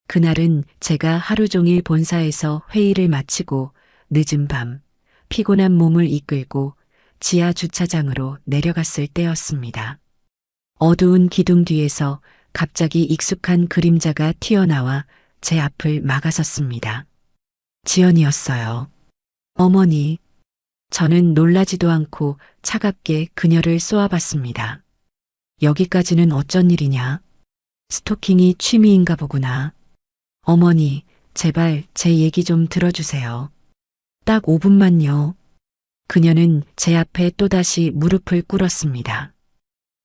그날은 제가 하루 종일 본사에서 회의를 마치고 늦은 밤 피곤한 몸을 이끌고 지하 주차장으로 내려갔을 때였습니다. 어두운 기둥 뒤에서 갑자기 익숙한 그림자가 튀어나와 제 앞을 막아섰습니다. 지연이었어요. 어머니. 저는 놀라지도 않고 차갑게 그녀를 쏘아봤습니다. 여기까지는 어쩐 일이냐? 스토킹이 취미인가 보구나. 어머니, 제발 제 얘기 좀 들어주세요. 딱 5분만요. 그녀는 제 앞에 또다시 무릎을 꿇었습니다.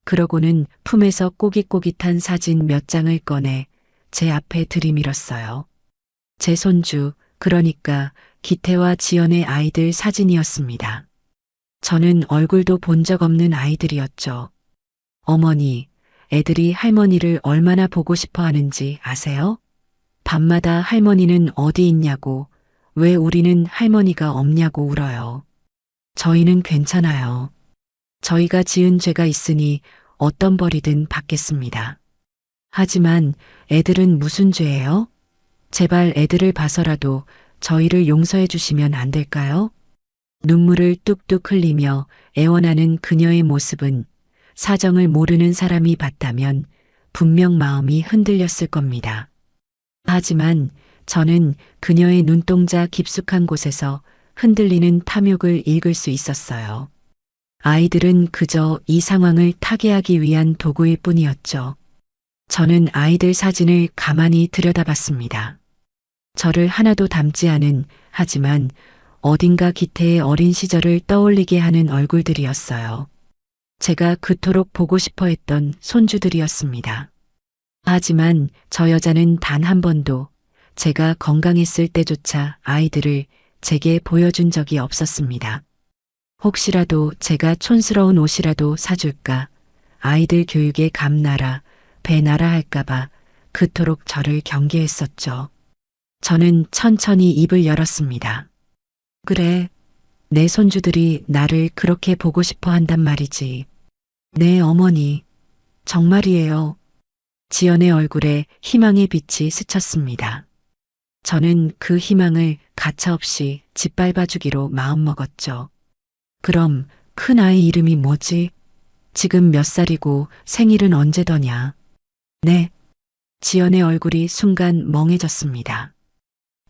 그러고는 품에서 꼬깃꼬깃한 사진 몇 장을 꺼내 제 앞에 들이밀었어요. 제 손주, 그러니까 기태와 지연의 아이들 사진이었습니다. 저는 얼굴도 본 적 없는 아이들이었죠. 어머니, 애들이 할머니를 얼마나 보고 싶어 하는지 아세요? 밤마다 할머니는 어디 있냐고, 왜 우리는 할머니가 없냐고 울어요. 저희는 괜찮아요. 저희가 지은 죄가 있으니 어떤 벌이든 받겠습니다. 하지만 애들은 무슨 죄예요? 제발 애들을 봐서라도 저희를 용서해 주시면 안 될까요? 눈물을 뚝뚝 흘리며 애원하는 그녀의 모습은 사정을 모르는 사람이 봤다면 분명 마음이 흔들렸을 겁니다. 하지만 저는 그녀의 눈동자 깊숙한 곳에서 흔들리는 탐욕을 읽을 수 있었어요. 아이들은 그저 이 상황을 타개하기 위한 도구일 뿐이었죠. 저는 아이들 사진을 가만히 들여다봤습니다. 저를 하나도 닮지 않은, 하지만 어딘가 기태의 어린 시절을 떠올리게 하는 얼굴들이었어요. 제가 그토록 보고 싶어 했던 손주들이었습니다. 하지만 저 여자는 단 한 번도 제가 건강했을 때조차 아이들을 제게 보여준 적이 없었습니다. 혹시라도 제가 촌스러운 옷이라도 사줄까? 아이들 교육에 감나라, 배나라 할까봐 그토록 저를 경계했었죠. 저는 천천히 입을 열었습니다. 그래, 내 손주들이 나를 그렇게 보고 싶어 한단 말이지. 네, 어머니. 정말이에요. 지연의 얼굴에 희망의 빛이 스쳤습니다. 저는 그 희망을 가차없이 짓밟아주기로 마음먹었죠. 그럼 큰 아이 이름이 뭐지? 지금 몇 살이고 생일은 언제더냐? 네. 지연의 얼굴이 순간 멍해졌습니다.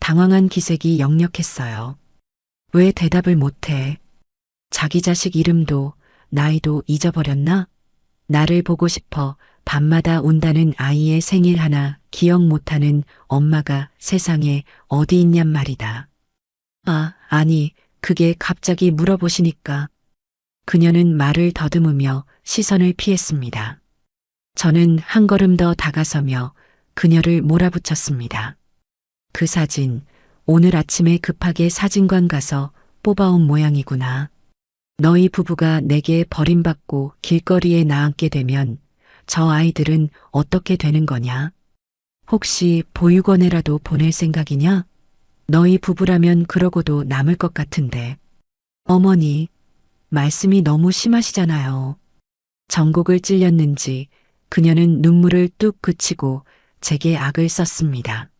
당황한 기색이 역력했어요. 왜 대답을 못해? 자기 자식 이름도 나이도 잊어버렸나? 나를 보고 싶어 밤마다 온다는 아이의 생일 하나 기억 못하는 엄마가 세상에 어디 있냔 말이다. 아, 아니, 그게 갑자기 물어보시니까. 그녀는 말을 더듬으며 시선을 피했습니다. 저는 한 걸음 더 다가서며 그녀를 몰아붙였습니다. 그 사진, 오늘 아침에 급하게 사진관 가서 뽑아온 모양이구나. 너희 부부가 내게 버림받고 길거리에 나앉게 되면 저 아이들은 어떻게 되는 거냐? 혹시 보육원에라도 보낼 생각이냐? 너희 부부라면 그러고도 남을 것 같은데. 어머니, 말씀이 너무 심하시잖아요. 전곡을 찔렸는지 그녀는 눈물을 뚝 그치고 제게 악을 썼습니다.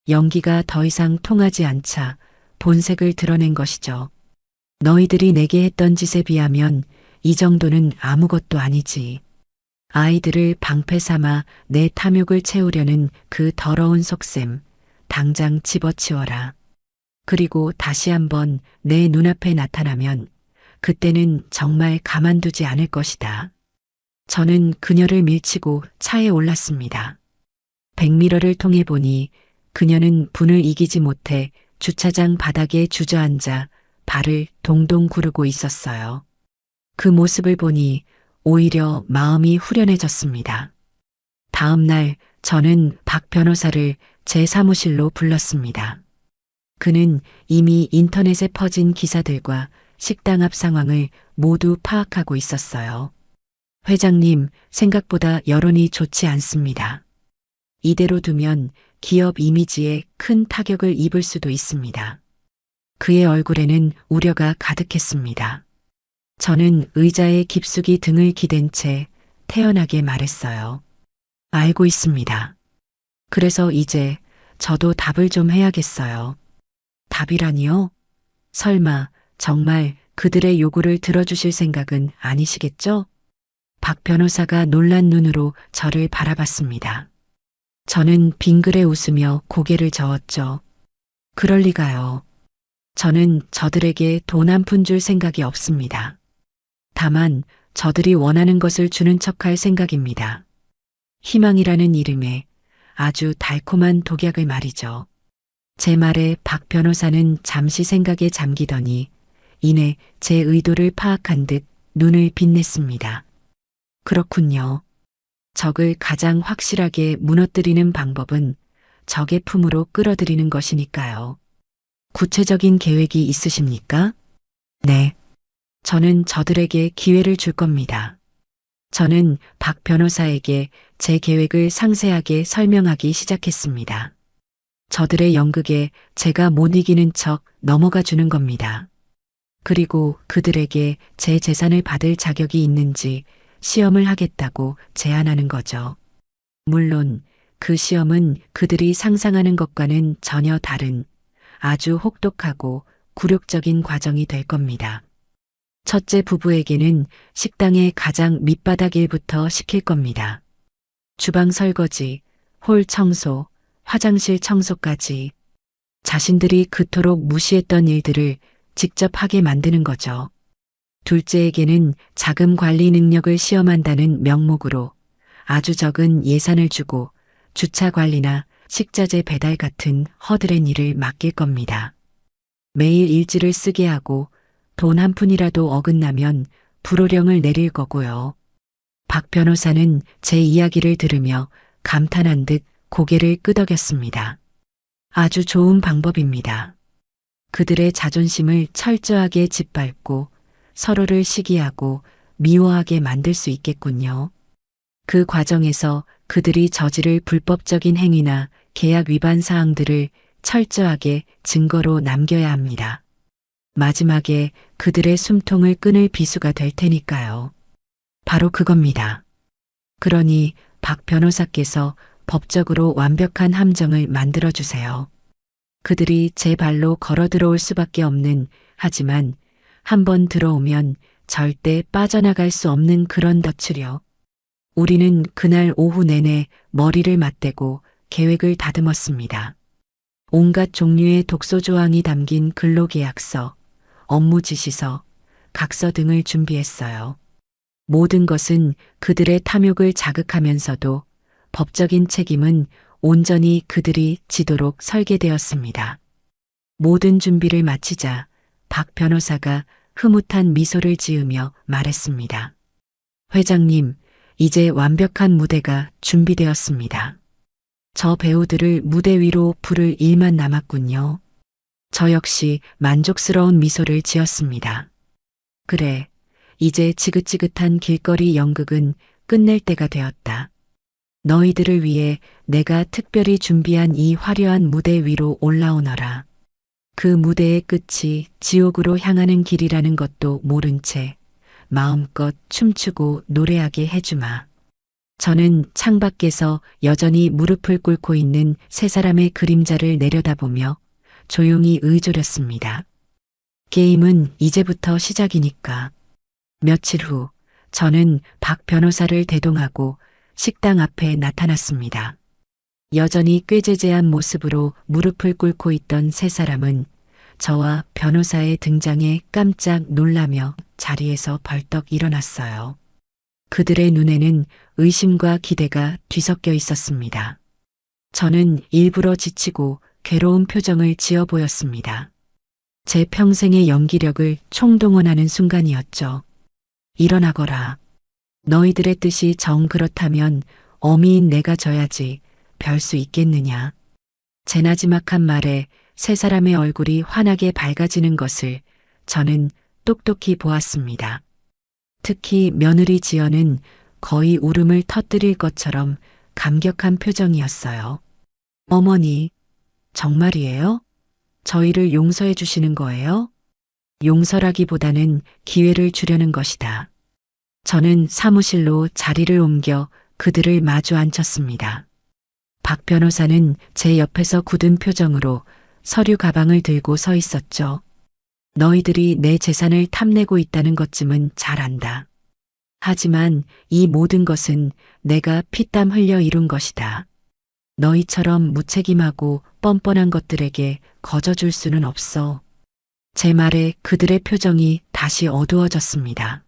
연기가 더 이상 통하지 않자 본색을 드러낸 것이죠. 너희들이 내게 했던 짓에 비하면 이 정도는 아무것도 아니지. 아이들을 방패 삼아 내 탐욕을 채우려는 그 더러운 속셈, 당장 집어치워라. 그리고 다시 한번 내 눈앞에 나타나면 그때는 정말 가만두지 않을 것이다. 저는 그녀를 밀치고 차에 올랐습니다. 백미러를 통해 보니 그녀는 분을 이기지 못해 주차장 바닥에 주저앉아 발을 동동 구르고 있었어요. 그 모습을 보니 오히려 마음이 후련해졌습니다. 다음 날 저는 박 변호사를 제 사무실로 불렀습니다. 그는 이미 인터넷에 퍼진 기사들과 식당 앞 상황을 모두 파악하고 있었어요. 회장님, 생각보다 여론이 좋지 않습니다. 이대로 두면 기업 이미지에 큰 타격을 입을 수도 있습니다. 그의 얼굴에는 우려가 가득했습니다. 저는 의자에 깊숙이 등을 기댄 채 태연하게 말했어요. 알고 있습니다. 그래서 이제 저도 답을 좀 해야겠어요. 답이라니요? 설마 정말 그들의 요구를 들어주실 생각은 아니시겠죠? 박 변호사가 놀란 눈으로 저를 바라봤습니다. 저는 빙그레 웃으며 고개를 저었죠. 그럴 리가요. 저는 저들에게 돈 한 푼 줄 생각이 없습니다. 다만 저들이 원하는 것을 주는 척할 생각입니다. 희망이라는 이름에 아주 달콤한 독약을 말이죠. 제 말에 박 변호사는 잠시 생각에 잠기더니 이내 제 의도를 파악한 듯 눈을 빛냈습니다. 그렇군요. 적을 가장 확실하게 무너뜨리는 방법은 적의 품으로 끌어들이는 것이니까요. 구체적인 계획이 있으십니까? 네. 저는 저들에게 기회를 줄 겁니다. 저는 박 변호사에게 제 계획을 상세하게 설명하기 시작했습니다. 저들의 연극에 제가 못 이기는 척 넘어가 주는 겁니다. 그리고 그들에게 제 재산을 받을 자격이 있는지 시험을 하겠다고 제안하는 거죠. 물론 그 시험은 그들이 상상하는 것과는 전혀 다른 아주 혹독하고 굴욕적인 과정이 될 겁니다. 첫째 부부에게는 식당의 가장 밑바닥 일부터 시킬 겁니다. 주방 설거지, 홀 청소, 화장실 청소까지 자신들이 그토록 무시했던 일들을 직접 하게 만드는 거죠. 둘째에게는 자금 관리 능력을 시험한다는 명목으로 아주 적은 예산을 주고 주차 관리나 식자재 배달 같은 허드렛 일을 맡길 겁니다. 매일 일지를 쓰게 하고 돈 한 푼이라도 어긋나면 불호령을 내릴 거고요. 박 변호사는 제 이야기를 들으며 감탄한 듯 고개를 끄덕였습니다. 아주 좋은 방법입니다. 그들의 자존심을 철저하게 짓밟고 서로를 시기하고 미워하게 만들 수 있겠군요. 그 과정에서 그들이 저지를 불법적인 행위나 계약 위반 사항들을 철저하게 증거로 남겨야 합니다. 마지막에 그들의 숨통을 끊을 비수가 될 테니까요. 바로 그겁니다. 그러니 박 변호사께서 법적으로 완벽한 함정을 만들어 주세요. 그들이 제 발로 걸어 들어올 수밖에 없는, 하지만 한번 들어오면 절대 빠져나갈 수 없는 그런 덫을요. 우리는 그날 오후 내내 머리를 맞대고 계획을 다듬었습니다. 온갖 종류의 독소 조항이 담긴 근로계약서, 업무 지시서, 각서 등을 준비했어요. 모든 것은 그들의 탐욕을 자극하면서도 법적인 책임은 온전히 그들이 지도록 설계되었습니다. 모든 준비를 마치자 박 변호사가 흐뭇한 미소를 지으며 말했습니다. 회장님, 이제 완벽한 무대가 준비되었습니다. 저 배우들을 무대 위로 부를 일만 남았군요. 저 역시 만족스러운 미소를 지었습니다. 그래, 이제 지긋지긋한 길거리 연극은 끝낼 때가 되었다. 너희들을 위해 내가 특별히 준비한 이 화려한 무대 위로 올라오너라. 그 무대의 끝이 지옥으로 향하는 길이라는 것도 모른 채 마음껏 춤추고 노래하게 해주마. 저는 창밖에서 여전히 무릎을 꿇고 있는 세 사람의 그림자를 내려다보며 조용히 의존했습니다. 게임은 이제부터 시작이니까. 며칠 후 저는 박 변호사를 대동하고 식당 앞에 나타났습니다. 여전히 꾀죄죄한 모습으로 무릎을 꿇고 있던 세 사람은 저와 변호사의 등장에 깜짝 놀라며 자리에서 벌떡 일어났어요. 그들의 눈에는 의심과 기대가 뒤섞여 있었습니다. 저는 일부러 지치고 괴로운 표정을 지어 보였습니다. 제 평생의 연기력을 총동원하는 순간이었죠. 일어나거라. 너희들의 뜻이 정 그렇다면 어미인 내가 져야지 별 수 있겠느냐. 제 나지막한 말에 세 사람의 얼굴이 환하게 밝아지는 것을 저는 똑똑히 보았습니다. 특히 며느리 지연은 거의 울음을 터뜨릴 것처럼 감격한 표정이었어요. 어머니, 정말이에요? 저희를 용서해 주시는 거예요? 용서라기보다는 기회를 주려는 것이다. 저는 사무실로 자리를 옮겨 그들을 마주 앉혔습니다. 박 변호사는 제 옆에서 굳은 표정으로 서류 가방을 들고 서 있었죠. 너희들이 내 재산을 탐내고 있다는 것쯤은 잘 안다. 하지만 이 모든 것은 내가 피땀 흘려 이룬 것이다. 너희처럼 무책임하고 뻔뻔한 것들에게 거저줄 수는 없어. 제 말에 그들의 표정이 다시 어두워졌습니다.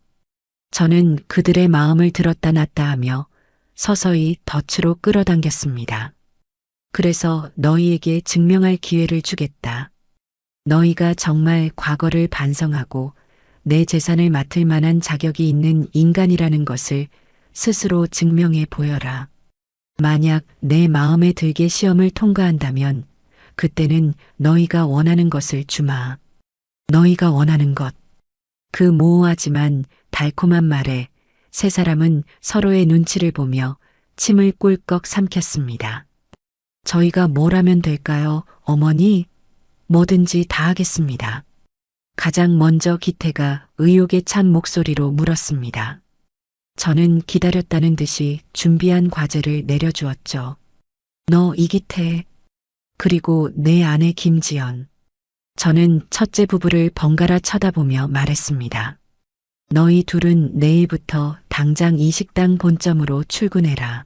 저는 그들의 마음을 들었다 놨다 하며 서서히 덫으로 끌어당겼습니다. 그래서 너희에게 증명할 기회를 주겠다. 너희가 정말 과거를 반성하고 내 재산을 맡을 만한 자격이 있는 인간이라는 것을 스스로 증명해 보여라. 만약 내 마음에 들게 시험을 통과한다면 그때는 너희가 원하는 것을 주마. 너희가 원하는 것. 그 모호하지만 달콤한 말에 세 사람은 서로의 눈치를 보며 침을 꿀꺽 삼켰습니다. 저희가 뭘 하면 될까요, 어머니? 뭐든지 다 하겠습니다. 가장 먼저 기태가 의욕에 찬 목소리로 물었습니다. 저는 기다렸다는 듯이 준비한 과제를 내려주었죠. 너 이기태, 그리고 내 아내 김지연. 저는 첫째 부부를 번갈아 쳐다보며 말했습니다. 너희 둘은 내일부터 당장 이 식당 본점으로 출근해라.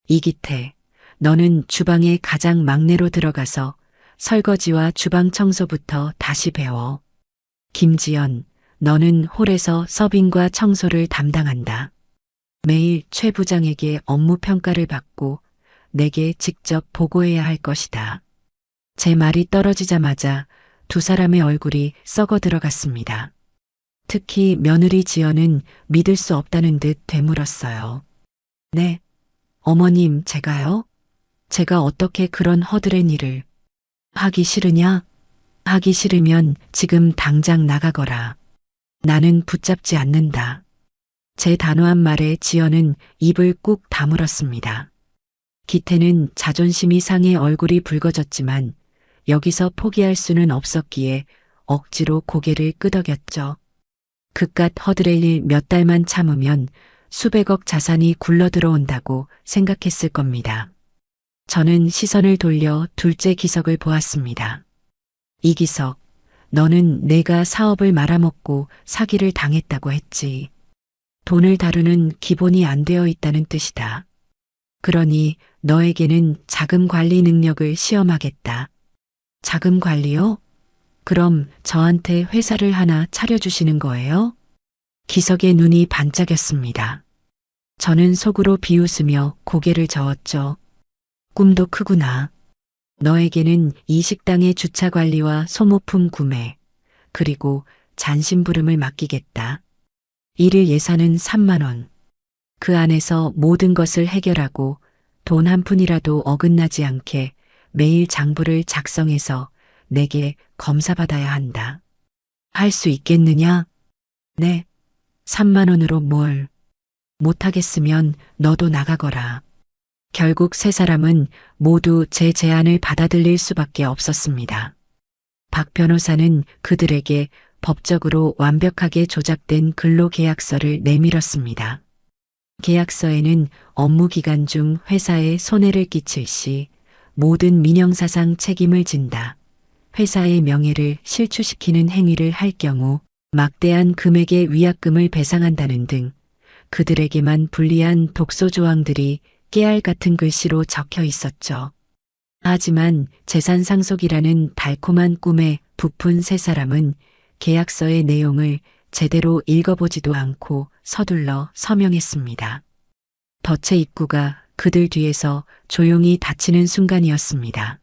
이기태, 너는 주방에 가장 막내로 들어가서 설거지와 주방 청소부터 다시 배워. 김지연, 너는 홀에서 서빙과 청소를 담당한다. 매일 최 부장에게 업무 평가를 받고 내게 직접 보고해야 할 것이다. 제 말이 떨어지자마자 두 사람의 얼굴이 썩어 들어갔습니다. 특히 며느리 지연은 믿을 수 없다는 듯 되물었어요. 네, 어머님, 제가요? 제가 어떻게 그런 허드렛 일을. 하기 싫으냐? 하기 싫으면 지금 당장 나가거라. 나는 붙잡지 않는다. 제 단호한 말에 지연은 입을 꾹 다물었습니다. 기태는 자존심이 상해 얼굴이 붉어졌지만 여기서 포기할 수는 없었기에 억지로 고개를 끄덕였죠. 그깟 허드렛 일 몇 달만 참으면 수백억 자산이 굴러들어온다고 생각했을 겁니다. 저는 시선을 돌려 둘째 기석을 보았습니다. 이기석, 너는 내가 사업을 말아먹고 사기를 당했다고 했지. 돈을 다루는 기본이 안 되어 있다는 뜻이다. 그러니 너에게는 자금 관리 능력을 시험하겠다. 자금 관리요? 그럼 저한테 회사를 하나 차려주시는 거예요? 기석의 눈이 반짝였습니다. 저는 속으로 비웃으며 고개를 저었죠. 꿈도 크구나. 너에게는 이 식당의 주차 관리와 소모품 구매, 그리고 잔심부름을 맡기겠다. 일일 예산은 3만 원. 그 안에서 모든 것을 해결하고 돈 한 푼이라도 어긋나지 않게 매일 장부를 작성해서 내게 검사받아야 한다. 할 수 있겠느냐? 네. 3만 원으로 뭘? 못하겠으면 너도 나가거라. 결국 세 사람은 모두 제 제안을 받아들일 수밖에 없었습니다. 박 변호사는 그들에게 법적으로 완벽하게 조작된 근로계약서를 내밀었습니다. 계약서에는 업무 기간 중 회사에 손해를 끼칠 시 모든 민형사상 책임을 진다. 회사의 명예를 실추시키는 행위를 할 경우 막대한 금액의 위약금을 배상한다는 등 그들에게만 불리한 독소 조항들이 깨알 같은 글씨로 적혀 있었죠. 하지만 재산 상속이라는 달콤한 꿈에 부푼 세 사람은 계약서의 내용을 제대로 읽어보지도 않고 서둘러 서명했습니다. 덫의 입구가 그들 뒤에서 조용히 닫히는 순간이었습니다.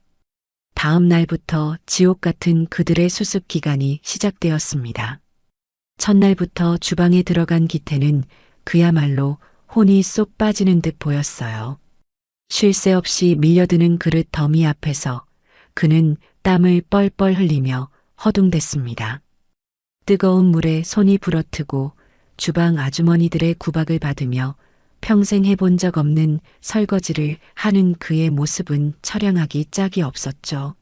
다음 날부터 지옥 같은 그들의 수습 기간이 시작되었습니다. 첫날부터 주방에 들어간 기태는 그야말로 혼이 쏙 빠지는 듯 보였어요. 쉴 새 없이 밀려드는 그릇 더미 앞에서 그는 땀을 뻘뻘 흘리며 허둥댔습니다. 뜨거운 물에 손이 부러뜨고 주방 아주머니들의 구박을 받으며 평생 해본 적 없는 설거지를 하는 그의 모습은 처량하기 짝이 없었죠.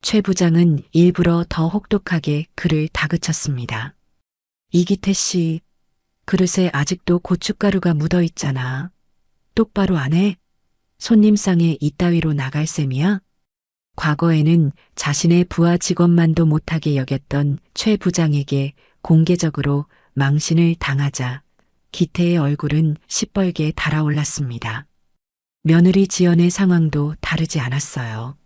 최 부장은 일부러 더 혹독하게 그를 다그쳤습니다. 이기태 씨, 그릇에 아직도 고춧가루가 묻어 있잖아. 똑바로 안 해? 손님상에 이따위로 나갈 셈이야? 과거에는 자신의 부하 직원만도 못하게 여겼던 최 부장에게 공개적으로 망신을 당하자 기태의 얼굴은 시뻘게 달아올랐습니다. 며느리 지연의 상황도 다르지 않았어요.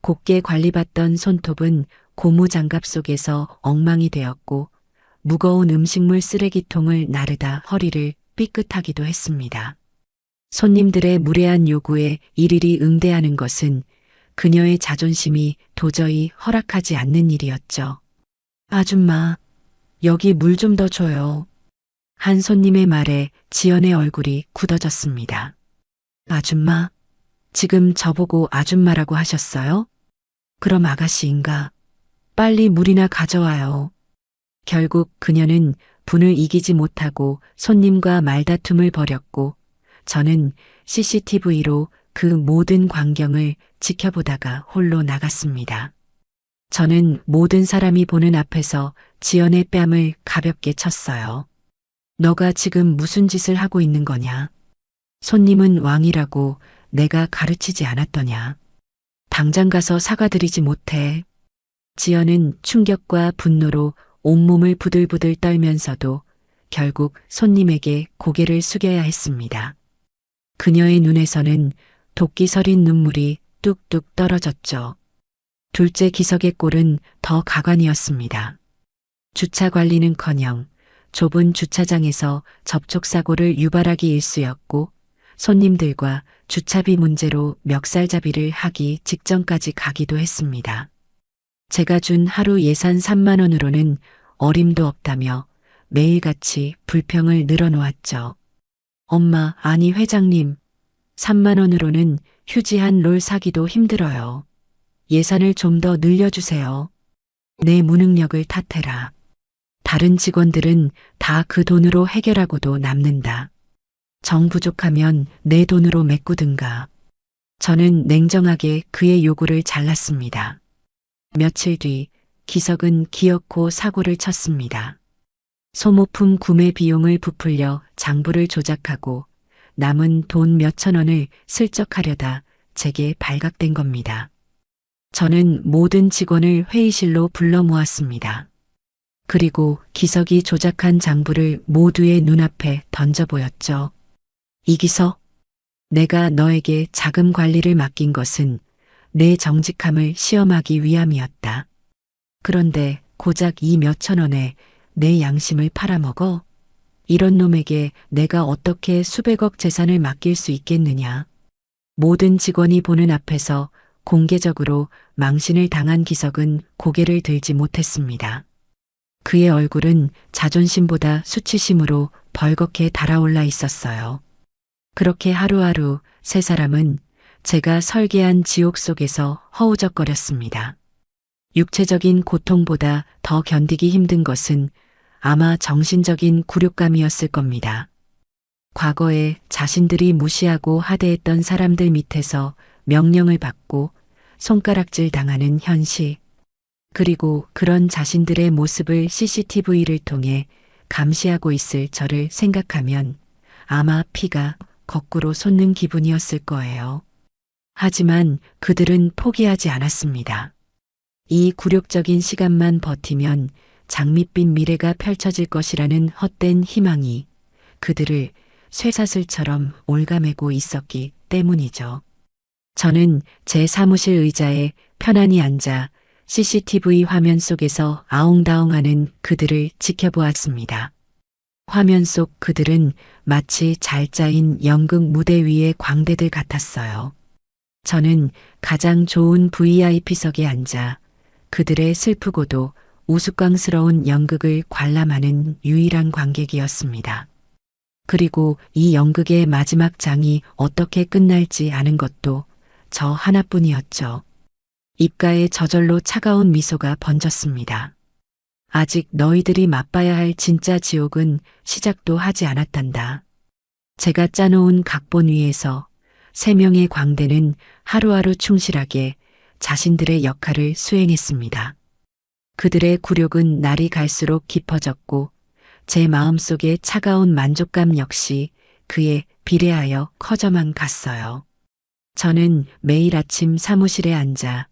곱게 관리받던 손톱은 고무장갑 속에서 엉망이 되었고 무거운 음식물 쓰레기통을 나르다 허리를 삐끗하기도 했습니다. 손님들의 무례한 요구에 일일이 응대하는 것은 그녀의 자존심이 도저히 허락하지 않는 일이었죠. 아줌마, 여기 물 좀 더 줘요. 한 손님의 말에 지연의 얼굴이 굳어졌습니다. 아줌마, 지금 저보고 아줌마라고 하셨어요? 그럼 아가씨인가? 빨리 물이나 가져와요. 결국 그녀는 분을 이기지 못하고 손님과 말다툼을 벌였고 저는 CCTV로 그 모든 광경을 지켜보다가 홀로 나갔습니다. 저는 모든 사람이 보는 앞에서 지연의 뺨을 가볍게 쳤어요. 너가 지금 무슨 짓을 하고 있는 거냐? 손님은 왕이라고 내가 가르치지 않았더냐? 당장 가서 사과드리지 못해. 지연은 충격과 분노로 온몸을 부들부들 떨면서도 결국 손님에게 고개를 숙여야 했습니다. 그녀의 눈에서는 도끼 서린 눈물이 뚝뚝 떨어졌죠. 둘째 기석의 꼴은 더 가관이었습니다. 주차 관리는커녕 좁은 주차장에서 접촉사고를 유발하기 일쑤였고 손님들과 주차비 문제로 멱살잡이를 하기 직전까지 가기도 했습니다. 제가 준 하루 예산 3만 원으로는 어림도 없다며 매일같이 불평을 늘어놓았죠. 엄마, 아니 회장님, 3만 원으로는 휴지 한 롤 사기도 힘들어요. 예산을 좀 더 늘려주세요. 내 무능력을 탓해라. 다른 직원들은 다 그 돈으로 해결하고도 남는다. 정 부족하면 내 돈으로 메꾸든가. 저는 냉정하게 그의 요구를 잘랐습니다. 며칠 뒤 기석은 기어코 사고를 쳤습니다. 소모품 구매 비용을 부풀려 장부를 조작하고 남은 돈 몇천 원을 슬쩍 하려다 제게 발각된 겁니다. 저는 모든 직원을 회의실로 불러 모았습니다. 그리고 기석이 조작한 장부를 모두의 눈앞에 던져 보였죠. 이기석, 내가 너에게 자금 관리를 맡긴 것은 내 정직함을 시험하기 위함이었다. 그런데 고작 이 몇천 원에 내 양심을 팔아먹어? 이런 놈에게 내가 어떻게 수백억 재산을 맡길 수 있겠느냐. 모든 직원이 보는 앞에서 공개적으로 망신을 당한 기석은 고개를 들지 못했습니다. 그의 얼굴은 자존심보다 수치심으로 벌겋게 달아올라 있었어요. 그렇게 하루하루 세 사람은 제가 설계한 지옥 속에서 허우적거렸습니다. 육체적인 고통보다 더 견디기 힘든 것은 아마 정신적인 굴욕감이었을 겁니다. 과거에 자신들이 무시하고 하대했던 사람들 밑에서 명령을 받고 손가락질 당하는 현실. 그리고 그런 자신들의 모습을 CCTV를 통해 감시하고 있을 저를 생각하면 아마 피가 거꾸로 솟는 기분이었을 거예요. 하지만 그들은 포기하지 않았습니다. 이 굴욕적인 시간만 버티면 장밋빛 미래가 펼쳐질 것이라는 헛된 희망이 그들을 쇠사슬처럼 올가매고 있었기 때문이죠. 저는 제 사무실 의자에 편안히 앉아 CCTV 화면 속에서 아웅다웅하는 그들을 지켜보았습니다. 화면 속 그들은 마치 잘 짜인 연극 무대 위의 광대들 같았어요. 저는 가장 좋은 VIP석에 앉아 그들의 슬프고도 우스꽝스러운 연극을 관람하는 유일한 관객이었습니다. 그리고 이 연극의 마지막 장이 어떻게 끝날지 아는 것도 저 하나뿐이었죠. 입가에 저절로 차가운 미소가 번졌습니다. 아직 너희들이 맛봐야 할 진짜 지옥은 시작도 하지 않았단다. 제가 짜놓은 각본 위에서 세 명의 광대는 하루하루 충실하게 자신들의 역할을 수행했습니다. 그들의 굴욕은 날이 갈수록 깊어졌고 제 마음속의 차가운 만족감 역시 그에 비례하여 커져만 갔어요. 저는 매일 아침 사무실에 앉아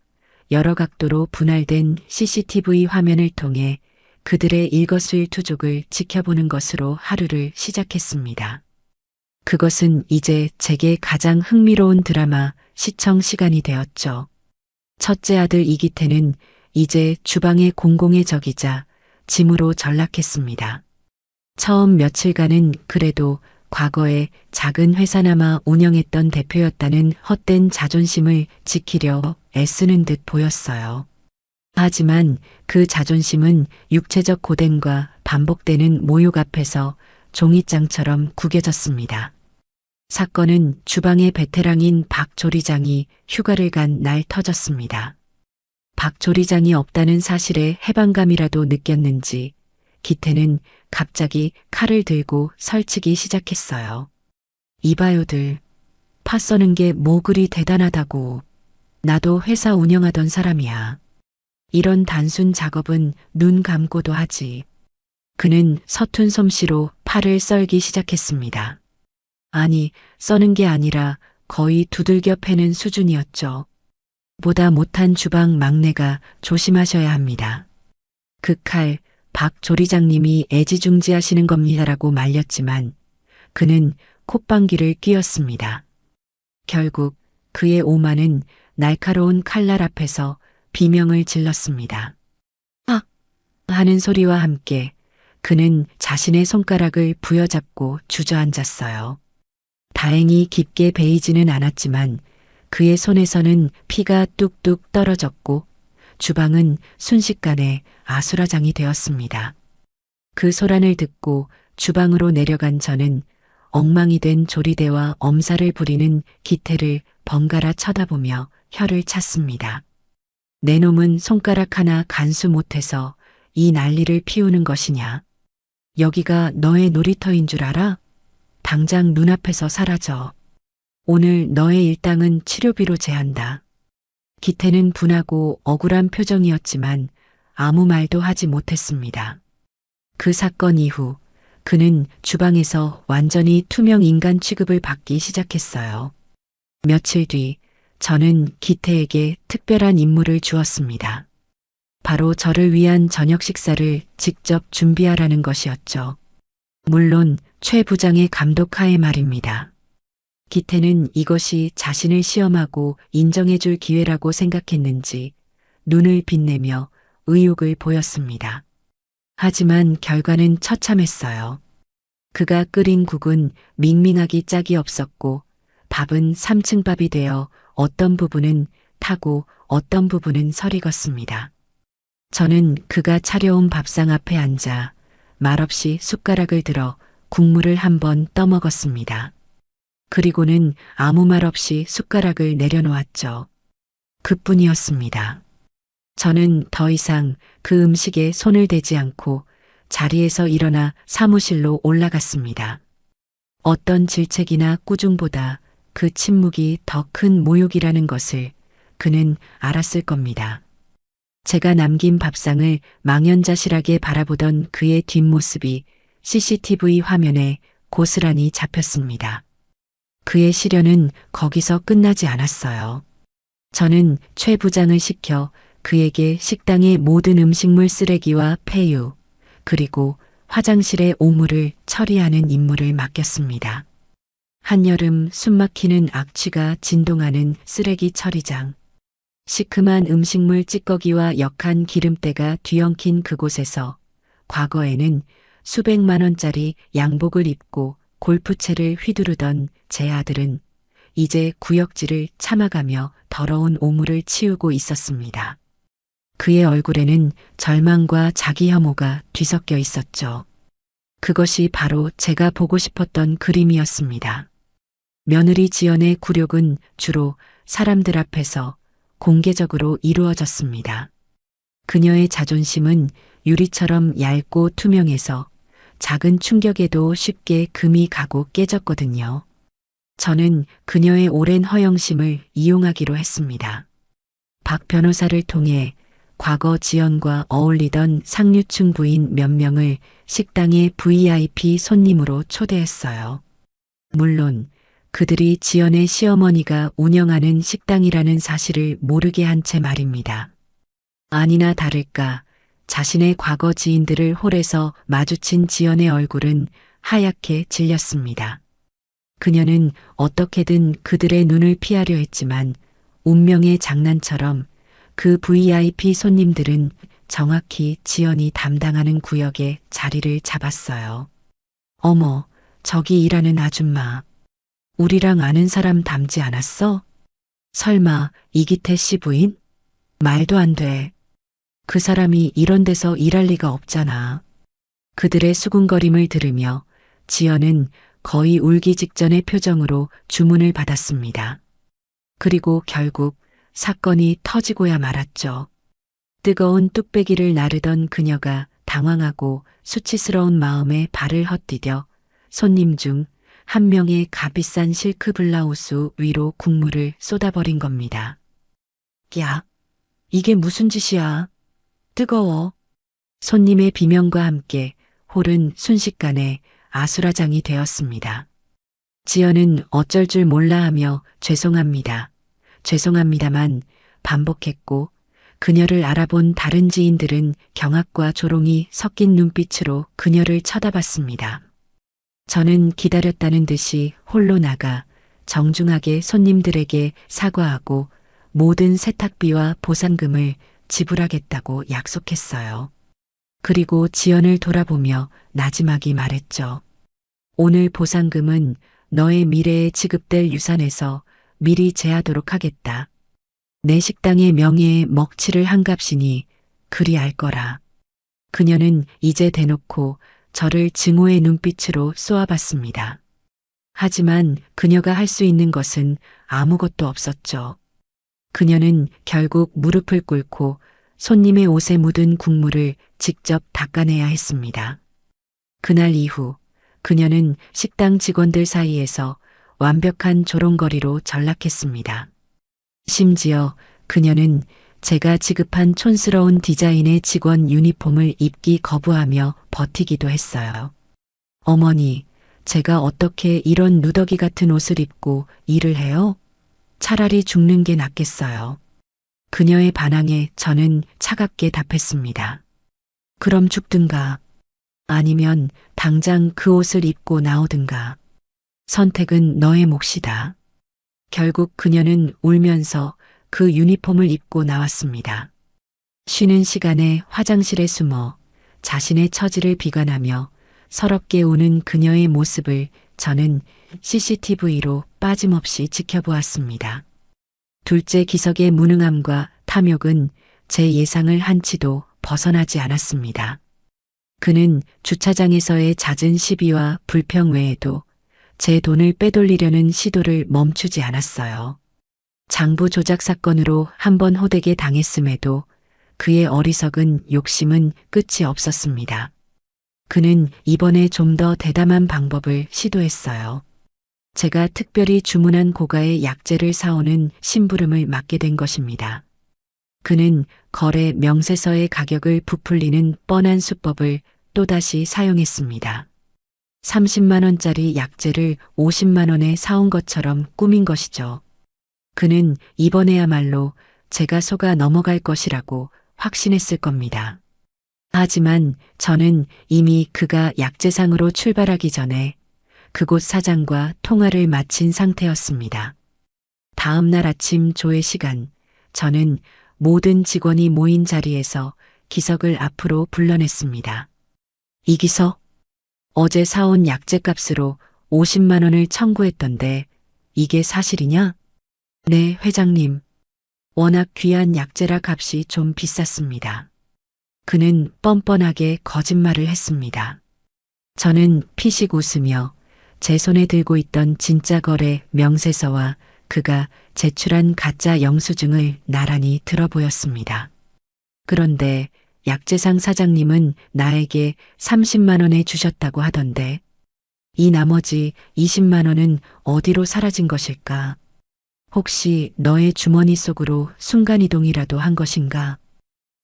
여러 각도로 분할된 CCTV 화면을 통해 그들의 일거수일투족을 지켜보는 것으로 하루를 시작했습니다. 그것은 이제 제게 가장 흥미로운 드라마 시청 시간이 되었죠. 첫째 아들 이기태는 이제 주방의 공공의 적이자 짐으로 전락했습니다. 처음 며칠간은 그래도 과거에 작은 회사나마 운영했던 대표였다는 헛된 자존심을 지키려 애쓰는 듯 보였어요. 하지만 그 자존심은 육체적 고된과 반복되는 모욕 앞에서 종이장처럼 구겨졌습니다. 사건은 주방의 베테랑인 박 조리장이 휴가를 간 날 터졌습니다. 박 조리장이 없다는 사실에 해방감이라도 느꼈는지 기태는 갑자기 칼을 들고 설치기 시작했어요. 이봐요들, 파 써는 게 뭐 그리 대단하다고. 나도 회사 운영하던 사람이야. 이런 단순 작업은 눈 감고도 하지. 그는 서툰 솜씨로 팔을 썰기 시작했습니다. 아니, 써는 게 아니라 거의 두들겨 패는 수준이었죠. 보다 못한 주방 막내가 조심하셔야 합니다. 그 칼, 박 조리장님이 애지중지하시는 겁니다라고 말렸지만 그는 콧방귀를 뀌었습니다. 결국 그의 오만은 날카로운 칼날 앞에서 비명을 질렀습니다. 아! 하는 소리와 함께 그는 자신의 손가락을 부여잡고 주저앉았어요. 다행히 깊게 베이지는 않았지만 그의 손에서는 피가 뚝뚝 떨어졌고 주방은 순식간에 아수라장이 되었습니다. 그 소란을 듣고 주방으로 내려간 저는 엉망이 된 조리대와 엄살을 부리는 기태를 번갈아 쳐다보며 혀를 찼습니다. 내 놈은 손가락 하나 간수 못해서 이 난리를 피우는 것이냐? 여기가 너의 놀이터인 줄 알아? 당장 눈앞에서 사라져. 오늘 너의 일당은 치료비로 제한다. 기태는 분하고 억울한 표정이었지만 아무 말도 하지 못했습니다. 그 사건 이후 그는 주방에서 완전히 투명 인간 취급을 받기 시작했어요. 며칠 뒤 저는 기태에게 특별한 임무를 주었습니다. 바로 저를 위한 저녁 식사를 직접 준비하라는 것이었죠. 물론 최 부장의 감독하에 말입니다. 기태는 이것이 자신을 시험하고 인정해줄 기회라고 생각했는지 눈을 빛내며 의욕을 보였습니다. 하지만 결과는 처참했어요. 그가 끓인 국은 밍밍하기 짝이 없었고 밥은 3층 밥이 되어 어떤 부분은 타고 어떤 부분은 설익었습니다. 저는 그가 차려온 밥상 앞에 앉아 말없이 숟가락을 들어 국물을 한번 떠먹었습니다. 그리고는 아무 말 없이 숟가락을 내려놓았죠. 그뿐이었습니다. 저는 더 이상 그 음식에 손을 대지 않고 자리에서 일어나 사무실로 올라갔습니다. 어떤 질책이나 꾸중보다 그 침묵이 더 큰 모욕이라는 것을 그는 알았을 겁니다. 제가 남긴 밥상을 망연자실하게 바라보던 그의 뒷모습이 CCTV 화면에 고스란히 잡혔습니다. 그의 시련은 거기서 끝나지 않았어요. 저는 최 부장을 시켜 그에게 식당의 모든 음식물 쓰레기와 폐유, 그리고 화장실의 오물을 처리하는 임무를 맡겼습니다. 한여름 숨막히는 악취가 진동하는 쓰레기 처리장. 시큼한 음식물 찌꺼기와 역한 기름때가 뒤엉킨 그곳에서 과거에는 수백만 원짜리 양복을 입고 골프채를 휘두르던 제 아들은 이제 구역질을 참아가며 더러운 오물을 치우고 있었습니다. 그의 얼굴에는 절망과 자기 혐오가 뒤섞여 있었죠. 그것이 바로 제가 보고 싶었던 그림이었습니다. 며느리 지연의 굴욕은 주로 사람들 앞에서 공개적으로 이루어졌습니다. 그녀의 자존심은 유리처럼 얇고 투명해서 작은 충격에도 쉽게 금이 가고 깨졌거든요. 저는 그녀의 오랜 허영심을 이용하기로 했습니다. 박 변호사를 통해 과거 지연과 어울리던 상류층 부인 몇 명을 식당의 VIP 손님으로 초대했어요. 물론 그들이 지연의 시어머니가 운영하는 식당이라는 사실을 모르게 한 채 말입니다. 아니나 다를까 자신의 과거 지인들을 홀에서 마주친 지연의 얼굴은 하얗게 질렸습니다. 그녀는 어떻게든 그들의 눈을 피하려 했지만 운명의 장난처럼 그 VIP 손님들은 정확히 지연이 담당하는 구역에 자리를 잡았어요. 어머, 저기 일하는 아줌마. 우리랑 아는 사람 닮지 않았어? 설마 이기태 씨 부인? 말도 안 돼. 그 사람이 이런 데서 일할 리가 없잖아. 그들의 수군거림을 들으며 지연은 거의 울기 직전의 표정으로 주문을 받았습니다. 그리고 결국 사건이 터지고야 말았죠. 뜨거운 뚝배기를 나르던 그녀가 당황하고 수치스러운 마음에 발을 헛디뎌 손님 중 한 명의 값비싼 실크 블라우스 위로 국물을 쏟아버린 겁니다. 야, 이게 무슨 짓이야? 뜨거워. 손님의 비명과 함께 홀은 순식간에 아수라장이 되었습니다. 지연은 어쩔 줄 몰라 하며 죄송합니다. 죄송합니다만 반복했고 그녀를 알아본 다른 지인들은 경악과 조롱이 섞인 눈빛으로 그녀를 쳐다봤습니다. 저는 기다렸다는 듯이 홀로 나가 정중하게 손님들에게 사과하고 모든 세탁비와 보상금을 지불하겠다고 약속했어요. 그리고 지연을 돌아보며 나지막이 말했죠. 오늘 보상금은 너의 미래에 지급될 유산에서 미리 제하도록 하겠다. 내 식당의 명예에 먹칠을 한 값이니 그리 알 거라. 그녀는 이제 대놓고 저를 증오의 눈빛으로 쏘아봤습니다. 하지만 그녀가 할 수 있는 것은 아무것도 없었죠. 그녀는 결국 무릎을 꿇고 손님의 옷에 묻은 국물을 직접 닦아내야 했습니다. 그날 이후 그녀는 식당 직원들 사이에서 완벽한 조롱거리로 전락했습니다. 심지어 그녀는 제가 지급한 촌스러운 디자인의 직원 유니폼을 입기 거부하며 버티기도 했어요. 어머니, 제가 어떻게 이런 누더기 같은 옷을 입고 일을 해요? 차라리 죽는 게 낫겠어요. 그녀의 반항에 저는 차갑게 답했습니다. 그럼 죽든가, 아니면 당장 그 옷을 입고 나오든가. 선택은 너의 몫이다. 결국 그녀는 울면서 그 유니폼을 입고 나왔습니다. 쉬는 시간에 화장실에 숨어 자신의 처지를 비관하며 서럽게 우는 그녀의 모습을 저는 CCTV로 빠짐없이 지켜보았습니다. 둘째 기석의 무능함과 탐욕은 제 예상을 한치도 벗어나지 않았습니다. 그는 주차장에서의 잦은 시비와 불평 외에도 제 돈을 빼돌리려는 시도를 멈추지 않았어요. 장부 조작 사건으로 한 번 호되게 당했음에도 그의 어리석은 욕심은 끝이 없었습니다. 그는 이번에 좀 더 대담한 방법을 시도했어요. 제가 특별히 주문한 고가의 약재를 사오는 심부름을 맡게 된 것입니다. 그는 거래 명세서의 가격을 부풀리는 뻔한 수법을 또다시 사용했습니다. 30만 원짜리 약재를 50만 원에 사온 것처럼 꾸민 것이죠. 그는 이번에야말로 제가 속아 넘어갈 것이라고 확신했을 겁니다. 하지만 저는 이미 그가 약재상으로 출발하기 전에 그곳 사장과 통화를 마친 상태였습니다. 다음 날 아침 조회 시간, 저는 모든 직원이 모인 자리에서 기석을 앞으로 불러냈습니다. 이기석, 어제 사온 약재값으로 50만 원을 청구했던데 이게 사실이냐? 네, 회장님. 워낙 귀한 약재라 값이 좀 비쌌습니다. 그는 뻔뻔하게 거짓말을 했습니다. 저는 피식 웃으며 제 손에 들고 있던 진짜 거래 명세서와 그가 제출한 가짜 영수증을 나란히 들어보였습니다. 그런데 약재상 사장님은 나에게 30만 원에 주셨다고 하던데 이 나머지 20만 원은 어디로 사라진 것일까? 혹시 너의 주머니 속으로 순간이동이라도 한 것인가?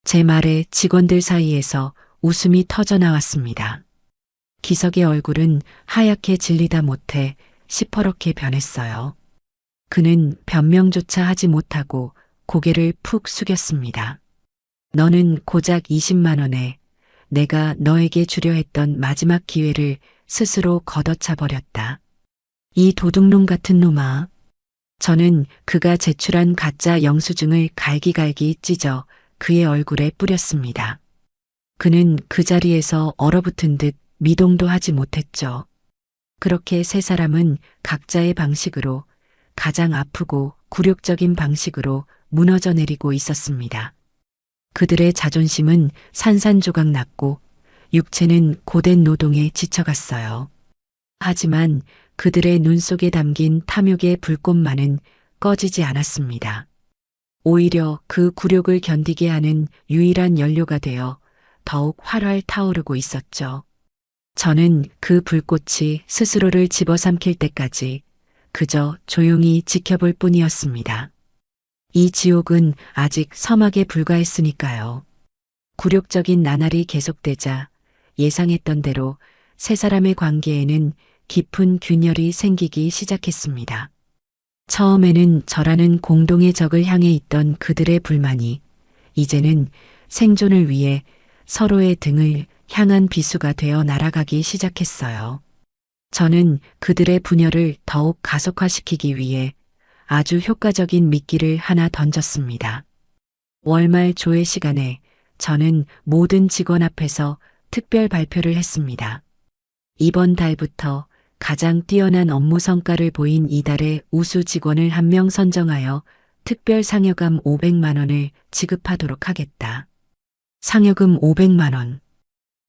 제 말에 직원들 사이에서 웃음이 터져 나왔습니다. 기석의 얼굴은 하얗게 질리다 못해 시퍼렇게 변했어요. 그는 변명조차 하지 못하고 고개를 푹 숙였습니다. 너는 고작 20만 원에 내가 너에게 주려 했던 마지막 기회를 스스로 걷어차 버렸다. 이 도둑놈 같은 놈아. 저는 그가 제출한 가짜 영수증을 갈기갈기 찢어 그의 얼굴에 뿌렸습니다. 그는 그 자리에서 얼어붙은 듯 미동도 하지 못했죠. 그렇게 세 사람은 각자의 방식으로 가장 아프고 굴욕적인 방식으로 무너져 내리고 있었습니다. 그들의 자존심은 산산조각 났고 육체는 고된 노동에 지쳐갔어요. 하지만 그들의 눈 속에 담긴 탐욕의 불꽃만은 꺼지지 않았습니다. 오히려 그 굴욕을 견디게 하는 유일한 연료가 되어 더욱 활활 타오르고 있었죠. 저는 그 불꽃이 스스로를 집어삼킬 때까지 그저 조용히 지켜볼 뿐이었습니다. 이 지옥은 아직 서막에 불과했으니까요. 굴욕적인 나날이 계속되자 예상했던 대로 세 사람의 관계에는 깊은 균열이 생기기 시작했습니다. 처음에는 저라는 공동의 적을 향해 있던 그들의 불만이 이제는 생존을 위해 서로의 등을 향한 비수가 되어 날아가기 시작했어요. 저는 그들의 분열을 더욱 가속화시키기 위해 아주 효과적인 미끼를 하나 던졌습니다. 월말 조회 시간에 저는 모든 직원 앞에서 특별 발표를 했습니다. 이번 달부터 가장 뛰어난 업무 성과를 보인 이달의 우수 직원을 한 명 선정하여 특별 상여금 500만 원을 지급하도록 하겠다. 상여금 500만 원.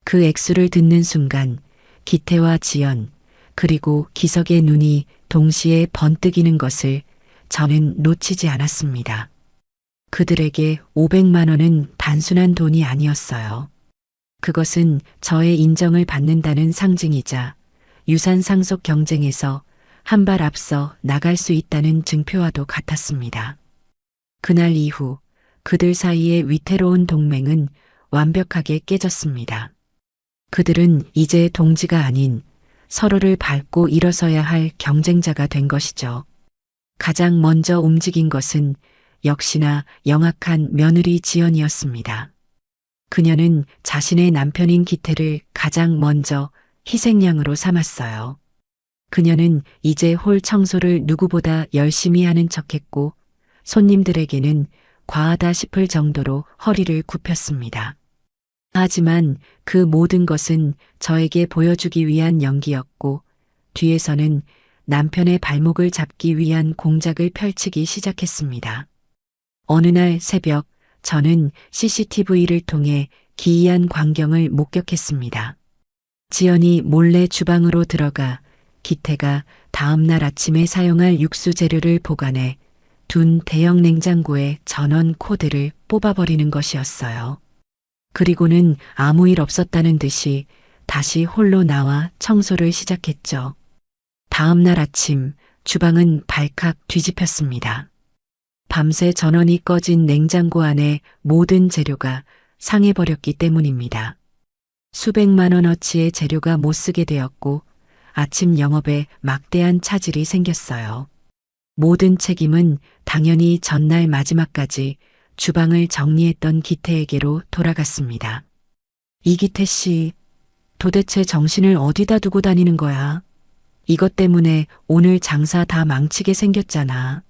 그 액수를 듣는 순간 기태와 지연 그리고 기석의 눈이 동시에 번뜩이는 것을 저는 놓치지 않았습니다. 그들에게 500만 원은 단순한 돈이 아니었어요. 그것은 저의 인정을 받는다는 상징이자 유산 상속 경쟁에서 한 발 앞서 나갈 수 있다는 증표와도 같았습니다. 그날 이후 그들 사이의 위태로운 동맹은 완벽하게 깨졌습니다. 그들은 이제 동지가 아닌 서로를 밟고 일어서야 할 경쟁자가 된 것이죠. 가장 먼저 움직인 것은 역시나 영악한 며느리 지연이었습니다. 그녀는 자신의 남편인 기태를 가장 먼저 희생양으로 삼았어요. 그녀는 이제 홀 청소를 누구보다 열심히 하는 척했고 손님들에게는 과하다 싶을 정도로 허리를 굽혔습니다. 하지만 그 모든 것은 저에게 보여주기 위한 연기였고 뒤에서는 남편의 발목을 잡기 위한 공작을 펼치기 시작했습니다. 어느 날 새벽 저는 CCTV를 통해 기이한 광경을 목격했습니다. 지연이 몰래 주방으로 들어가 기태가 다음날 아침에 사용할 육수 재료를 보관해 둔 대형 냉장고의 전원 코드를 뽑아버리는 것이었어요. 그리고는 아무 일 없었다는 듯이 다시 홀로 나와 청소를 시작했죠. 다음날 아침 주방은 발칵 뒤집혔습니다. 밤새 전원이 꺼진 냉장고 안에 모든 재료가 상해버렸기 때문입니다. 수백만 원어치의 재료가 못 쓰게 되었고 아침 영업에 막대한 차질이 생겼어요. 모든 책임은 당연히 전날 마지막까지 주방을 정리했던 기태에게로 돌아갔습니다. 이기태 씨, 도대체 정신을 어디다 두고 다니는 거야? 이것 때문에 오늘 장사 다 망치게 생겼잖아.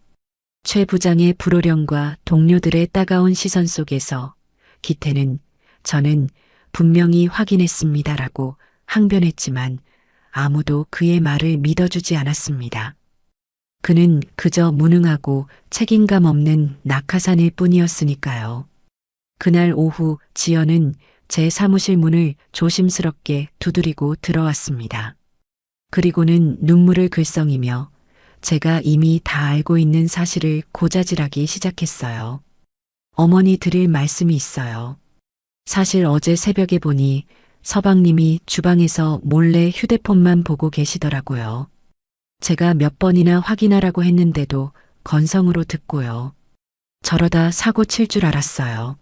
최 부장의 불호령과 동료들의 따가운 시선 속에서 기태는 저는 분명히 확인했습니다라고 항변했지만 아무도 그의 말을 믿어주지 않았습니다. 그는 그저 무능하고 책임감 없는 낙하산일 뿐이었으니까요. 그날 오후 지연은 제 사무실 문을 조심스럽게 두드리고 들어왔습니다. 그리고는 눈물을 글썽이며 제가 이미 다 알고 있는 사실을 고자질하기 시작했어요. 어머니 드릴 말씀이 있어요. 사실 어제 새벽에 보니 서방님이 주방에서 몰래 휴대폰만 보고 계시더라고요. 제가 몇 번이나 확인하라고 했는데도 건성으로 듣고요. 저러다 사고 칠 줄 알았어요.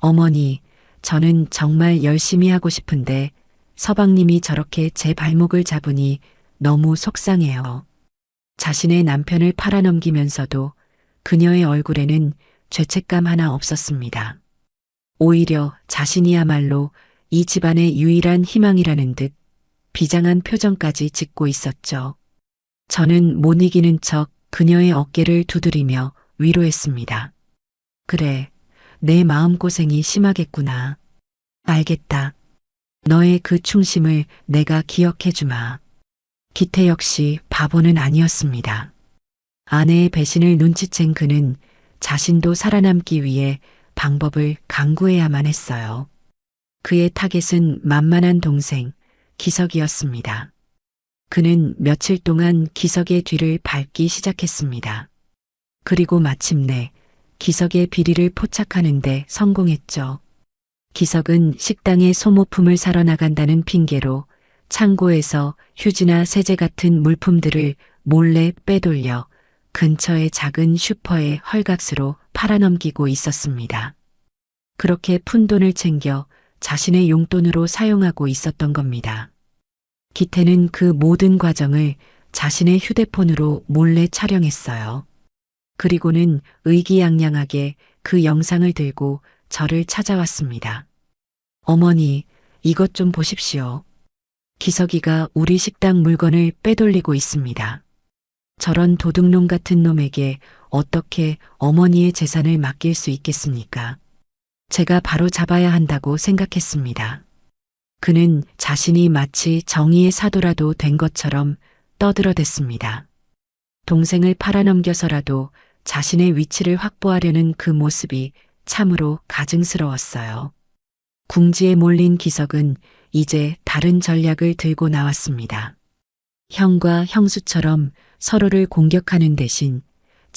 어머니, 저는 정말 열심히 하고 싶은데 서방님이 저렇게 제 발목을 잡으니 너무 속상해요. 자신의 남편을 팔아넘기면서도 그녀의 얼굴에는 죄책감 하나 없었습니다. 오히려 자신이야말로 이 집안의 유일한 희망이라는 듯 비장한 표정까지 짓고 있었죠. 저는 못 이기는 척 그녀의 어깨를 두드리며 위로했습니다. 그래, 내 마음고생이 심하겠구나. 알겠다. 너의 그 충심을 내가 기억해주마. 기태 역시 바보는 아니었습니다. 아내의 배신을 눈치챈 그는 자신도 살아남기 위해 방법을 강구해야만 했어요. 그의 타겟은 만만한 동생, 기석이었습니다. 그는 며칠 동안 기석의 뒤를 밟기 시작했습니다. 그리고 마침내 기석의 비리를 포착하는데 성공했죠. 기석은 식당에 소모품을 사러 나간다는 핑계로 창고에서 휴지나 세제 같은 물품들을 몰래 빼돌려 근처의 작은 슈퍼에 헐값으로 팔아넘기고 있었습니다. 그렇게 푼돈을 챙겨 자신의 용돈으로 사용하고 있었던 겁니다. 기태는 그 모든 과정을 자신의 휴대폰으로 몰래 촬영했어요. 그리고는 의기양양하게 그 영상을 들고 저를 찾아왔습니다. 어머니, 이것 좀 보십시오. 기석이가 우리 식당 물건을 빼돌리고 있습니다. 저런 도둑놈 같은 놈에게 어떻게 어머니의 재산을 맡길 수 있겠습니까? 제가 바로 잡아야 한다고 생각했습니다. 그는 자신이 마치 정의의 사도라도 된 것처럼 떠들어댔습니다. 동생을 팔아넘겨서라도 자신의 위치를 확보하려는 그 모습이 참으로 가증스러웠어요. 궁지에 몰린 기석은 이제 다른 전략을 들고 나왔습니다. 형과 형수처럼 서로를 공격하는 대신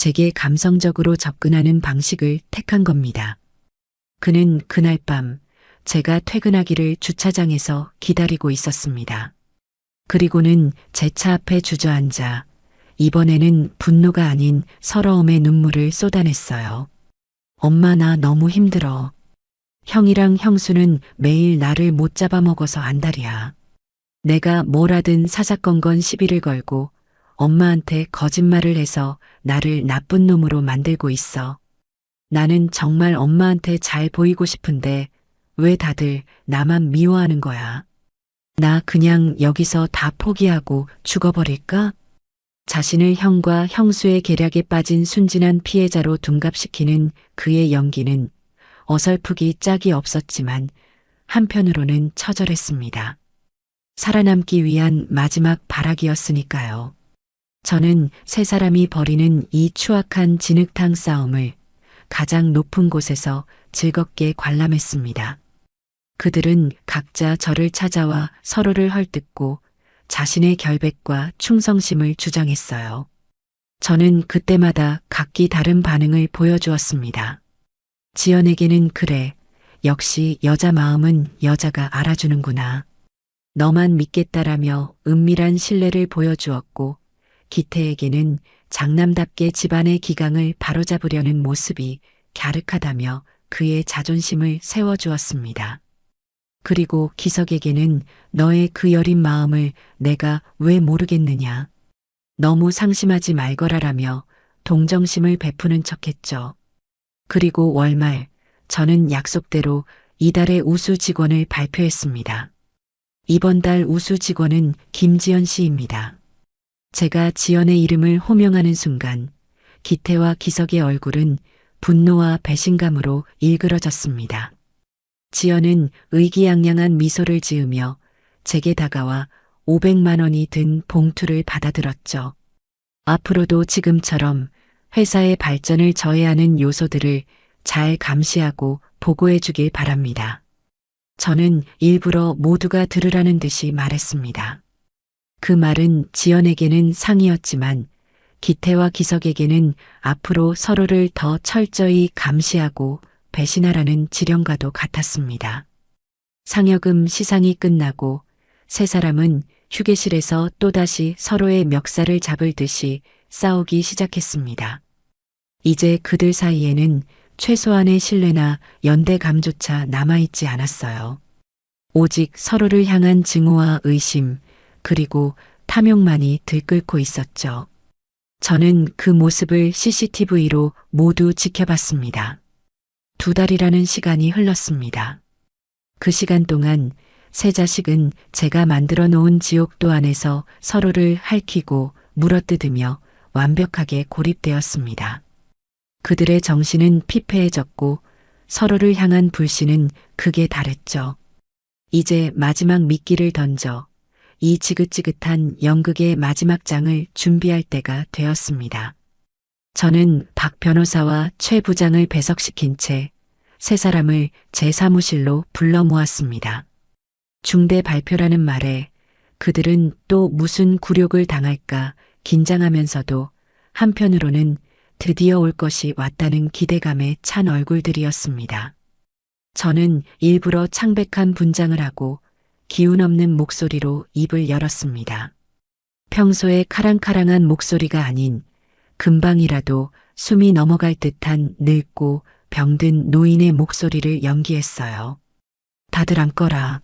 제게 감성적으로 접근하는 방식을 택한 겁니다. 그는 그날 밤 제가 퇴근하기를 주차장에서 기다리고 있었습니다. 그리고는 제 차 앞에 주저앉아 이번에는 분노가 아닌 서러움의 눈물을 쏟아냈어요. 엄마, 나 너무 힘들어. 형이랑 형수는 매일 나를 못 잡아먹어서 안달이야. 내가 뭘 하든 사사건건 시비를 걸고 엄마한테 거짓말을 해서 나를 나쁜 놈으로 만들고 있어. 나는 정말 엄마한테 잘 보이고 싶은데 왜 다들 나만 미워하는 거야? 나 그냥 여기서 다 포기하고 죽어버릴까? 자신을 형과 형수의 계략에 빠진 순진한 피해자로 둔갑시키는 그의 연기는 어설프기 짝이 없었지만 한편으로는 처절했습니다. 살아남기 위한 마지막 발악이었으니까요. 저는 세 사람이 벌이는 이 추악한 진흙탕 싸움을 가장 높은 곳에서 즐겁게 관람했습니다. 그들은 각자 저를 찾아와 서로를 헐뜯고 자신의 결백과 충성심을 주장했어요. 저는 그때마다 각기 다른 반응을 보여주었습니다. 지연에게는 그래, 역시 여자 마음은 여자가 알아주는구나. 너만 믿겠다라며 은밀한 신뢰를 보여주었고, 기태에게는 장남답게 집안의 기강을 바로잡으려는 모습이 갸륵하다며 그의 자존심을 세워주었습니다. 그리고 기석에게는 너의 그 여린 마음을 내가 왜 모르겠느냐. 너무 상심하지 말거라라며 동정심을 베푸는 척했죠. 그리고 월말 저는 약속대로 이달의 우수 직원을 발표했습니다. 이번 달 우수 직원은 김지연 씨입니다. 제가 지연의 이름을 호명하는 순간 기태와 기석의 얼굴은 분노와 배신감으로 일그러졌습니다. 지연은 의기양양한 미소를 지으며 제게 다가와 500만 원이 든 봉투를 받아들었죠. 앞으로도 지금처럼 회사의 발전을 저해하는 요소들을 잘 감시하고 보고해 주길 바랍니다. 저는 일부러 모두가 들으라는 듯이 말했습니다. 그 말은 지연에게는 상이었지만 기태와 기석에게는 앞으로 서로를 더 철저히 감시하고 배신하라는 지령과도 같았습니다. 상여금 시상이 끝나고 세 사람은 휴게실에서 또다시 서로의 멱살을 잡을 듯이 싸우기 시작했습니다. 이제 그들 사이에는 최소한의 신뢰나 연대감조차 남아있지 않았어요. 오직 서로를 향한 증오와 의심, 그리고 탐욕만이 들끓고 있었죠. 저는 그 모습을 CCTV로 모두 지켜봤습니다. 2달이라는 시간이 흘렀습니다. 그 시간 동안 세 자식은 제가 만들어 놓은 지옥도 안에서 서로를 핥히고 물어뜯으며 완벽하게 고립되었습니다. 그들의 정신은 피폐해졌고 서로를 향한 불신은 극에 달했죠. 이제 마지막 미끼를 던져 이 지긋지긋한 연극의 마지막 장을 준비할 때가 되었습니다. 저는 박 변호사와 최 부장을 배석시킨 채 세 사람을 제 사무실로 불러 모았습니다. 중대 발표라는 말에 그들은 또 무슨 굴욕을 당할까 긴장하면서도 한편으로는 드디어 올 것이 왔다는 기대감에 찬 얼굴들이었습니다. 저는 일부러 창백한 분장을 하고 기운 없는 목소리로 입을 열었습니다. 평소의 카랑카랑한 목소리가 아닌 금방이라도 숨이 넘어갈 듯한 늙고 병든 노인의 목소리를 연기했어요. 다들 앉거라.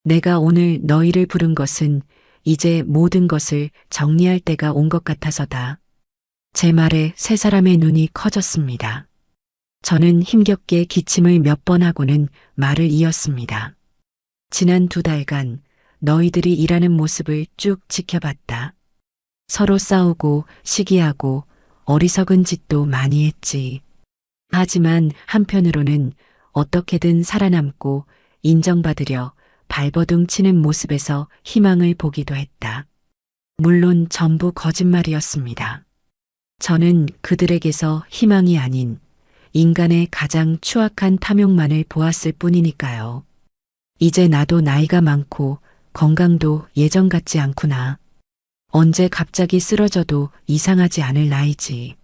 내가 오늘 너희를 부른 것은 이제 모든 것을 정리할 때가 온 것 같아서다. 제 말에 세 사람의 눈이 커졌습니다. 저는 힘겹게 기침을 몇 번 하고는 말을 이었습니다. 지난 2달간 너희들이 일하는 모습을 쭉 지켜봤다. 서로 싸우고 시기하고 어리석은 짓도 많이 했지. 하지만 한편으로는 어떻게든 살아남고 인정받으려 발버둥 치는 모습에서 희망을 보기도 했다. 물론 전부 거짓말이었습니다. 저는 그들에게서 희망이 아닌 인간의 가장 추악한 탐욕만을 보았을 뿐이니까요. 이제 나도 나이가 많고 건강도 예전 같지 않구나. 언제 갑자기 쓰러져도 이상하지 않을 나이지.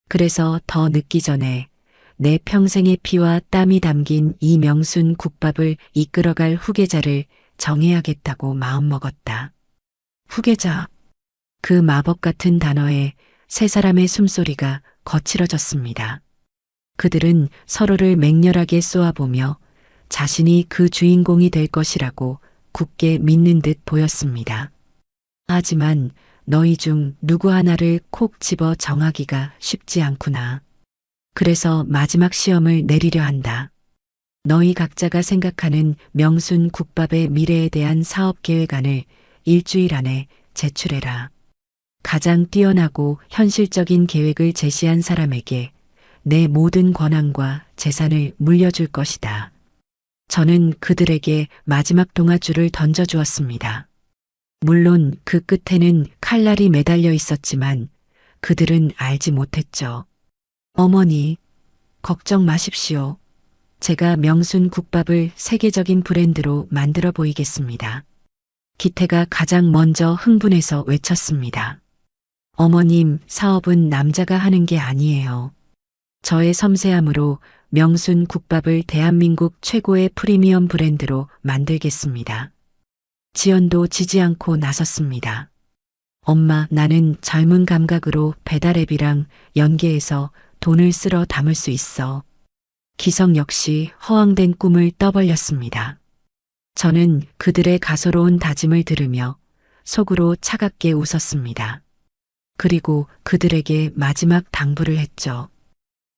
그래서 더 늦기 전에 내 평생의 피와 땀이 담긴 이 명순 국밥을 이끌어갈 후계자를 정해야겠다고 마음먹었다. 후계자. 그 마법 같은 단어에 세 사람의 숨소리가 거칠어졌습니다. 그들은 서로를 맹렬하게 쏘아보며 자신이 그 주인공이 될 것이라고 굳게 믿는 듯 보였습니다. 하지만 너희 중 누구 하나를 콕 집어 정하기가 쉽지 않구나. 그래서 마지막 시험을 내리려 한다. 너희 각자가 생각하는 명순 국밥의 미래에 대한 사업 계획안을 일주일 안에 제출해라. 가장 뛰어나고 현실적인 계획을 제시한 사람에게 내 모든 권한과 재산을 물려줄 것이다. 저는 그들에게 마지막 동아줄을 던져주었습니다. 물론 그 끝에는 칼날이 매달려 있었지만 그들은 알지 못했죠. 어머니, 걱정 마십시오. 제가 명순 국밥을 세계적인 브랜드로 만들어 보이겠습니다. 기태가 가장 먼저 흥분해서 외쳤습니다. 어머님, 사업은 남자가 하는 게 아니에요. 저의 섬세함으로 명순 국밥을 대한민국 최고의 프리미엄 브랜드로 만들겠습니다. 지연도 지지 않고 나섰습니다. 엄마, 나는 젊은 감각으로 배달앱이랑 연계해서 돈을 쓸어 담을 수 있어. 기성 역시 허황된 꿈을 떠벌렸습니다. 저는 그들의 가소로운 다짐을 들으며 속으로 차갑게 웃었습니다. 그리고 그들에게 마지막 당부를 했죠.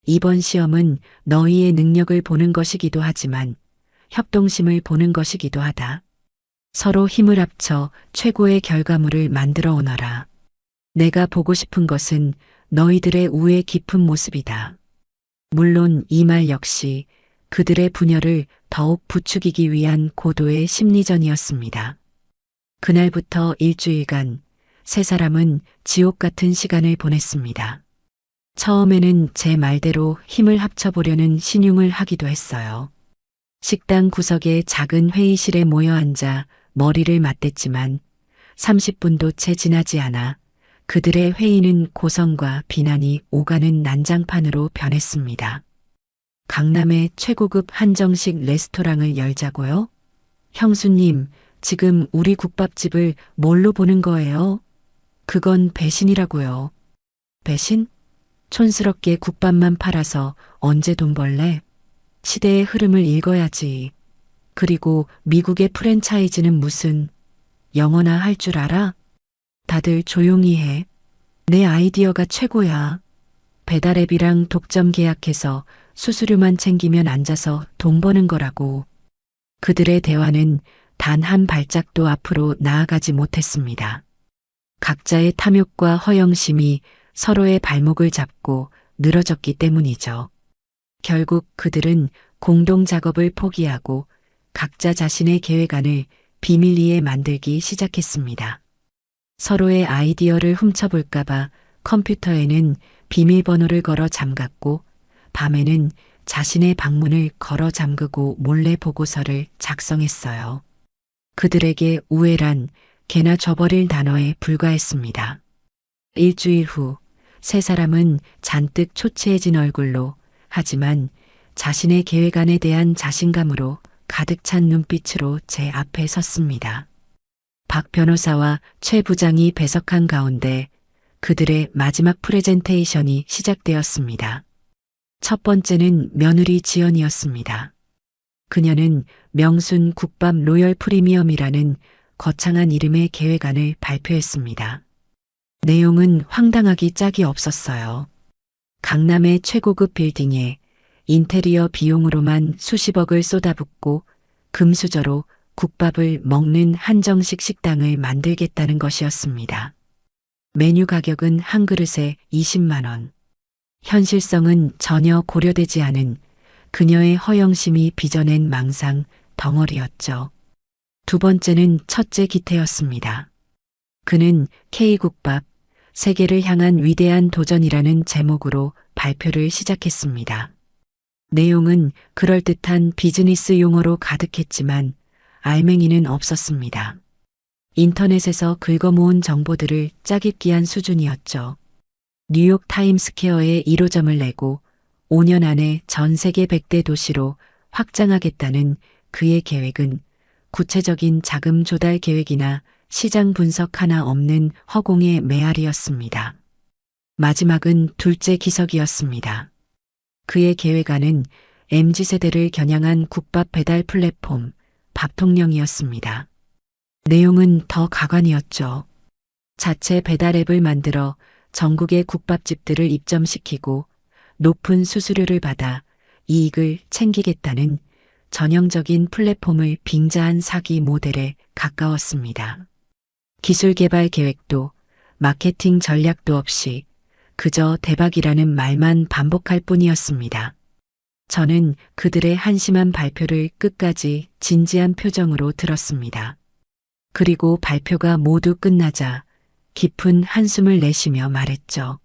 이번 시험은 너희의 능력을 보는 것이기도 하지만 협동심을 보는 것이기도 하다. 서로 힘을 합쳐 최고의 결과물을 만들어 오너라. 내가 보고 싶은 것은 너희들의 우애 깊은 모습이다. 물론 이 말 역시 그들의 분열을 더욱 부추기기 위한 고도의 심리전이었습니다. 그날부터 일주일간 세 사람은 지옥 같은 시간을 보냈습니다. 처음에는 제 말대로 힘을 합쳐보려는 신용을 하기도 했어요. 식당 구석의 작은 회의실에 모여 앉아 머리를 맞댔지만 30분도 채 지나지 않아 그들의 회의는 고성과 비난이 오가는 난장판으로 변했습니다. 강남의 최고급 한정식 레스토랑을 열자고요? 형수님, 지금 우리 국밥집을 뭘로 보는 거예요? 그건 배신이라고요. 배신? 촌스럽게 국밥만 팔아서 언제 돈 벌래? 시대의 흐름을 읽어야지. 그리고 미국의 프랜차이즈는 무슨 영어나 할 줄 알아? 다들 조용히 해. 내 아이디어가 최고야. 배달앱이랑 독점 계약해서 수수료만 챙기면 앉아서 돈 버는 거라고. 그들의 대화는 단 한 발짝도 앞으로 나아가지 못했습니다. 각자의 탐욕과 허영심이 서로의 발목을 잡고 늘어졌기 때문이죠. 결국 그들은 공동 작업을 포기하고 각자 자신의 계획안을 비밀리에 만들기 시작했습니다. 서로의 아이디어를 훔쳐볼까봐 컴퓨터에는 비밀번호를 걸어 잠갔고 밤에는 자신의 방문을 걸어 잠그고 몰래 보고서를 작성했어요. 그들에게 우애란 개나 줘버릴 단어에 불과했습니다. 일주일 후 세 사람은 잔뜩 초췌해진 얼굴로 하지만 자신의 계획안에 대한 자신감으로 가득 찬 눈빛으로 제 앞에 섰습니다. 박 변호사와 최 부장이 배석한 가운데 그들의 마지막 프레젠테이션이 시작되었습니다. 첫 번째는 며느리 지연이었습니다. 그녀는 명순 국밥 로열 프리미엄이라는 거창한 이름의 계획안을 발표했습니다. 내용은 황당하기 짝이 없었어요. 강남의 최고급 빌딩에 인테리어 비용으로만 수십억을 쏟아붓고 금수저로 국밥을 먹는 한정식 식당을 만들겠다는 것이었습니다. 메뉴 가격은 한 그릇에 20만 원. 현실성은 전혀 고려되지 않은 그녀의 허영심이 빚어낸 망상 덩어리였죠. 두 번째는 첫째 기태였습니다. 그는 K국밥, 세계를 향한 위대한 도전이라는 제목으로 발표를 시작했습니다. 내용은 그럴듯한 비즈니스 용어로 가득했지만 알맹이는 없었습니다. 인터넷에서 긁어모은 정보들을 짜깁기한 수준이었죠. 뉴욕 타임스퀘어에 1호점을 내고 5년 안에 전 세계 100대 도시로 확장하겠다는 그의 계획은 구체적인 자금 조달 계획이나 시장 분석 하나 없는 허공의 메아리였습니다. 마지막은 둘째 기석이었습니다. 그의 계획안은 MZ세대를 겨냥한 국밥 배달 플랫폼 밥통령이었습니다. 내용은 더 가관이었죠. 자체 배달 앱을 만들어 전국의 국밥집들을 입점시키고 높은 수수료를 받아 이익을 챙기겠다는 전형적인 플랫폼을 빙자한 사기 모델에 가까웠습니다. 기술 개발 계획도 마케팅 전략도 없이 그저 대박이라는 말만 반복할 뿐이었습니다. 저는 그들의 한심한 발표를 끝까지 진지한 표정으로 들었습니다. 그리고 발표가 모두 끝나자 깊은 한숨을 내쉬며 말했죠.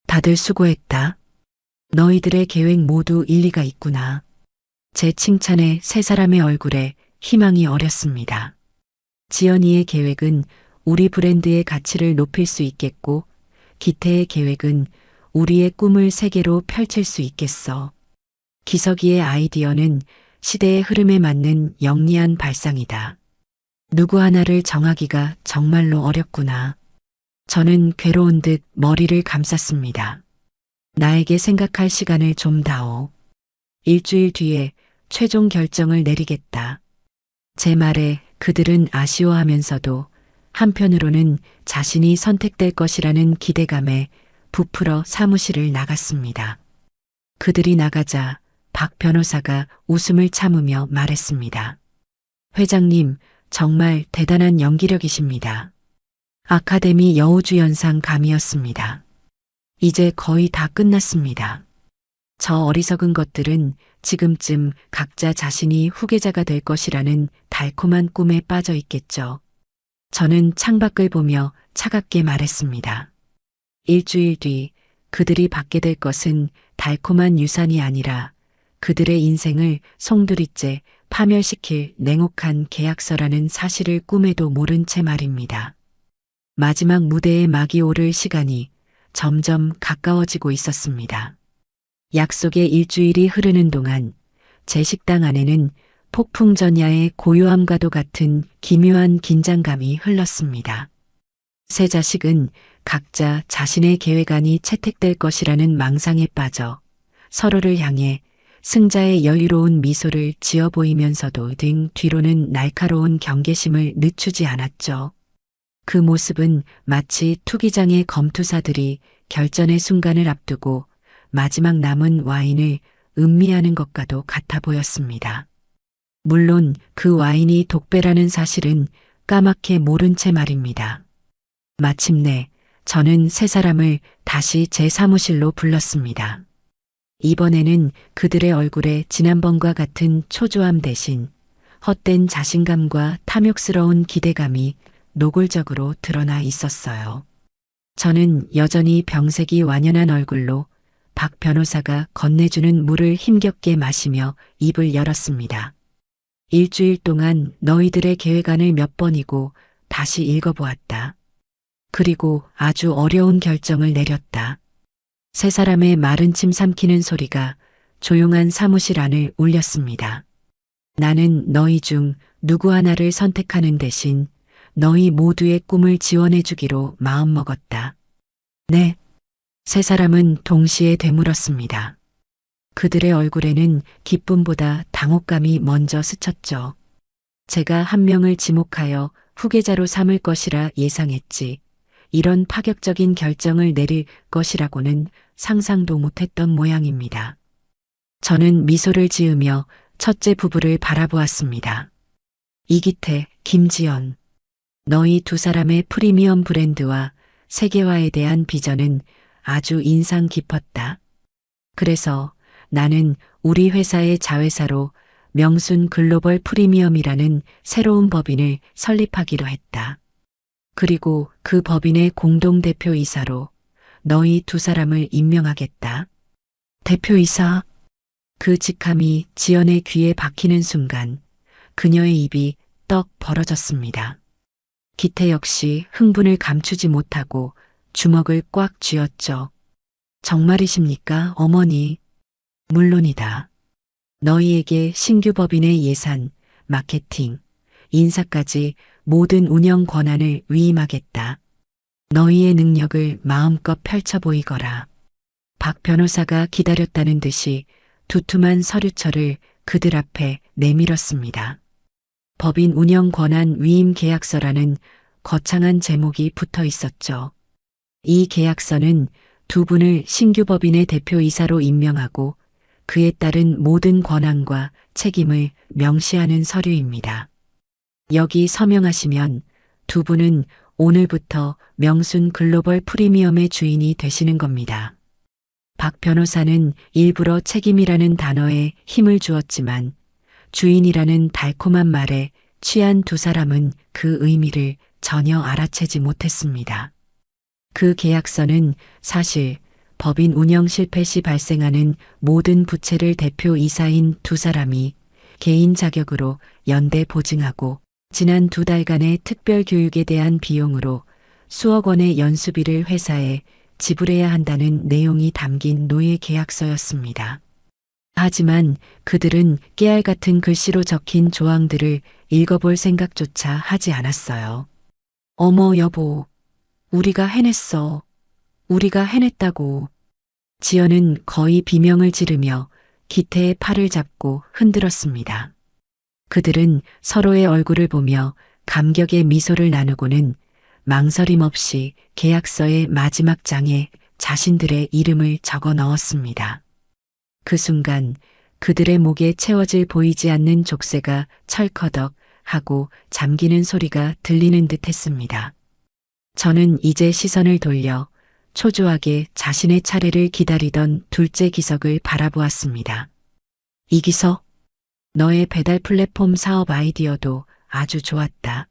다들 수고했다. 너희들의 계획 모두 일리가 있구나. 제 칭찬에 세 사람의 얼굴에 희망이 어렸습니다. 지연이의 계획은 우리 브랜드의 가치를 높일 수 있겠고, 기태의 계획은 우리의 꿈을 세계로 펼칠 수 있겠어. 기석이의 아이디어는 시대의 흐름에 맞는 영리한 발상이다. 누구 하나를 정하기가 정말로 어렵구나. 저는 괴로운 듯 머리를 감쌌습니다. 나에게 생각할 시간을 좀 다오. 일주일 뒤에 최종 결정을 내리겠다. 제 말에 그들은 아쉬워하면서도 한편으로는 자신이 선택될 것이라는 기대감에 부풀어 사무실을 나갔습니다. 그들이 나가자 박 변호사가 웃음을 참으며 말했습니다. 회장님, 정말 대단한 연기력이십니다. 아카데미 여우주연상 감이었습니다. 이제 거의 다 끝났습니다. 저 어리석은 것들은 지금쯤 각자 자신이 후계자가 될 것이라는 달콤한 꿈에 빠져 있겠죠. 저는 창밖을 보며 차갑게 말했습니다. 일주일 뒤 그들이 받게 될 것은 달콤한 유산이 아니라 그들의 인생을 송두리째 파멸시킬 냉혹한 계약서라는 사실을 꿈에도 모른 채 말입니다. 마지막 무대에 막이 오를 시간이 점점 가까워지고 있었습니다. 약속의 일주일이 흐르는 동안 제 식당 안에는 폭풍전야의 고요함과도 같은 기묘한 긴장감이 흘렀습니다. 세 자식은 각자 자신의 계획안이 채택될 것이라는 망상에 빠져 서로를 향해 승자의 여유로운 미소를 지어 보이면서도 등 뒤로는 날카로운 경계심을 늦추지 않았죠. 그 모습은 마치 투기장의 검투사들이 결전의 순간을 앞두고 마지막 남은 와인을 음미하는 것과도 같아 보였습니다. 물론 그 와인이 독배라는 사실은 까맣게 모른 채 말입니다. 마침내 저는 세 사람을 다시 제 사무실로 불렀습니다. 이번에는 그들의 얼굴에 지난번과 같은 초조함 대신 헛된 자신감과 탐욕스러운 기대감이 노골적으로 드러나 있었어요. 저는 여전히 병색이 완연한 얼굴로 박 변호사가 건네주는 물을 힘겹게 마시며 입을 열었습니다. 일주일 동안 너희들의 계획안을 몇 번이고 다시 읽어보았다. 그리고 아주 어려운 결정을 내렸다. 세 사람의 마른 침 삼키는 소리가 조용한 사무실 안을 울렸습니다. 나는 너희 중 누구 하나를 선택하는 대신 너희 모두의 꿈을 지원해 주기로 마음먹었다. 네. 세 사람은 동시에 되물었습니다. 그들의 얼굴에는 기쁨보다 당혹감이 먼저 스쳤죠. 제가 한 명을 지목하여 후계자로 삼을 것이라 예상했지. 이런 파격적인 결정을 내릴 것이라고는 상상도 못했던 모양입니다. 저는 미소를 지으며 첫째 부부를 바라보았습니다. 이기태, 김지연. 너희 두 사람의 프리미엄 브랜드와 세계화에 대한 비전은 아주 인상 깊었다. 그래서 나는 우리 회사의 자회사로 명순 글로벌 프리미엄이라는 새로운 법인을 설립하기로 했다. 그리고 그 법인의 공동대표이사로 너희 두 사람을 임명하겠다. 대표이사? 그 직함이 지연의 귀에 박히는 순간 그녀의 입이 떡 벌어졌습니다. 기태 역시 흥분을 감추지 못하고 주먹을 꽉 쥐었죠. 정말이십니까, 어머니? 물론이다. 너희에게 신규 법인의 예산, 마케팅, 인사까지 모든 운영 권한을 위임하겠다. 너희의 능력을 마음껏 펼쳐 보이거라. 박 변호사가 기다렸다는 듯이 두툼한 서류철을 그들 앞에 내밀었습니다. 법인 운영 권한 위임 계약서라는 거창한 제목이 붙어 있었죠. 이 계약서는 두 분을 신규 법인의 대표이사로 임명하고 그에 따른 모든 권한과 책임을 명시하는 서류입니다. 여기 서명하시면 두 분은 오늘부터 명순 글로벌 프리미엄의 주인이 되시는 겁니다. 박 변호사는 일부러 책임이라는 단어에 힘을 주었지만 주인이라는 달콤한 말에 취한 두 사람은 그 의미를 전혀 알아채지 못했습니다. 그 계약서는 사실 법인 운영 실패 시 발생하는 모든 부채를 대표이사인 두 사람이 개인 자격으로 연대 보증하고 지난 2달간의 특별 교육에 대한 비용으로 수억 원의 연수비를 회사에 지불해야 한다는 내용이 담긴 노예 계약서였습니다. 하지만 그들은 깨알 같은 글씨로 적힌 조항들을 읽어볼 생각조차 하지 않았어요. 어머 여보, 우리가 해냈어. 우리가 해냈다고. 지연은 거의 비명을 지르며 기태의 팔을 잡고 흔들었습니다. 그들은 서로의 얼굴을 보며 감격의 미소를 나누고는 망설임 없이 계약서의 마지막 장에 자신들의 이름을 적어 넣었습니다. 그 순간 그들의 목에 채워질 보이지 않는 족쇄가 철커덕 하고 잠기는 소리가 들리는 듯 했습니다. 저는 이제 시선을 돌려 초조하게 자신의 차례를 기다리던 둘째 기석을 바라보았습니다. 이기석, 너의 배달 플랫폼 사업 아이디어도 아주 좋았다.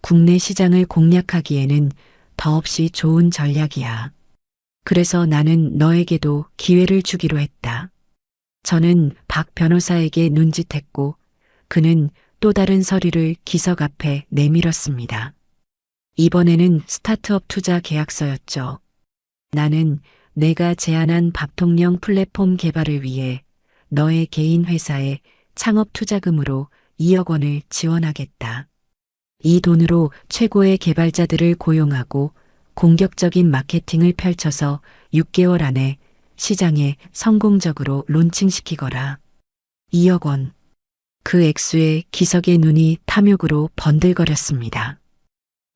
국내 시장을 공략하기에는 더없이 좋은 전략이야. 그래서 나는 너에게도 기회를 주기로 했다. 저는 박 변호사에게 눈짓했고 그는 또 다른 서류를 기석 앞에 내밀었습니다. 이번에는 스타트업 투자 계약서였죠. 나는 내가 제안한 밥통령 플랫폼 개발을 위해 너의 개인 회사에 창업 투자금으로 2억 원을 지원하겠다. 이 돈으로 최고의 개발자들을 고용하고 공격적인 마케팅을 펼쳐서 6개월 안에 시장에 성공적으로 론칭시키거라. 2억 원. 그 액수에 기석의 눈이 탐욕으로 번들거렸습니다.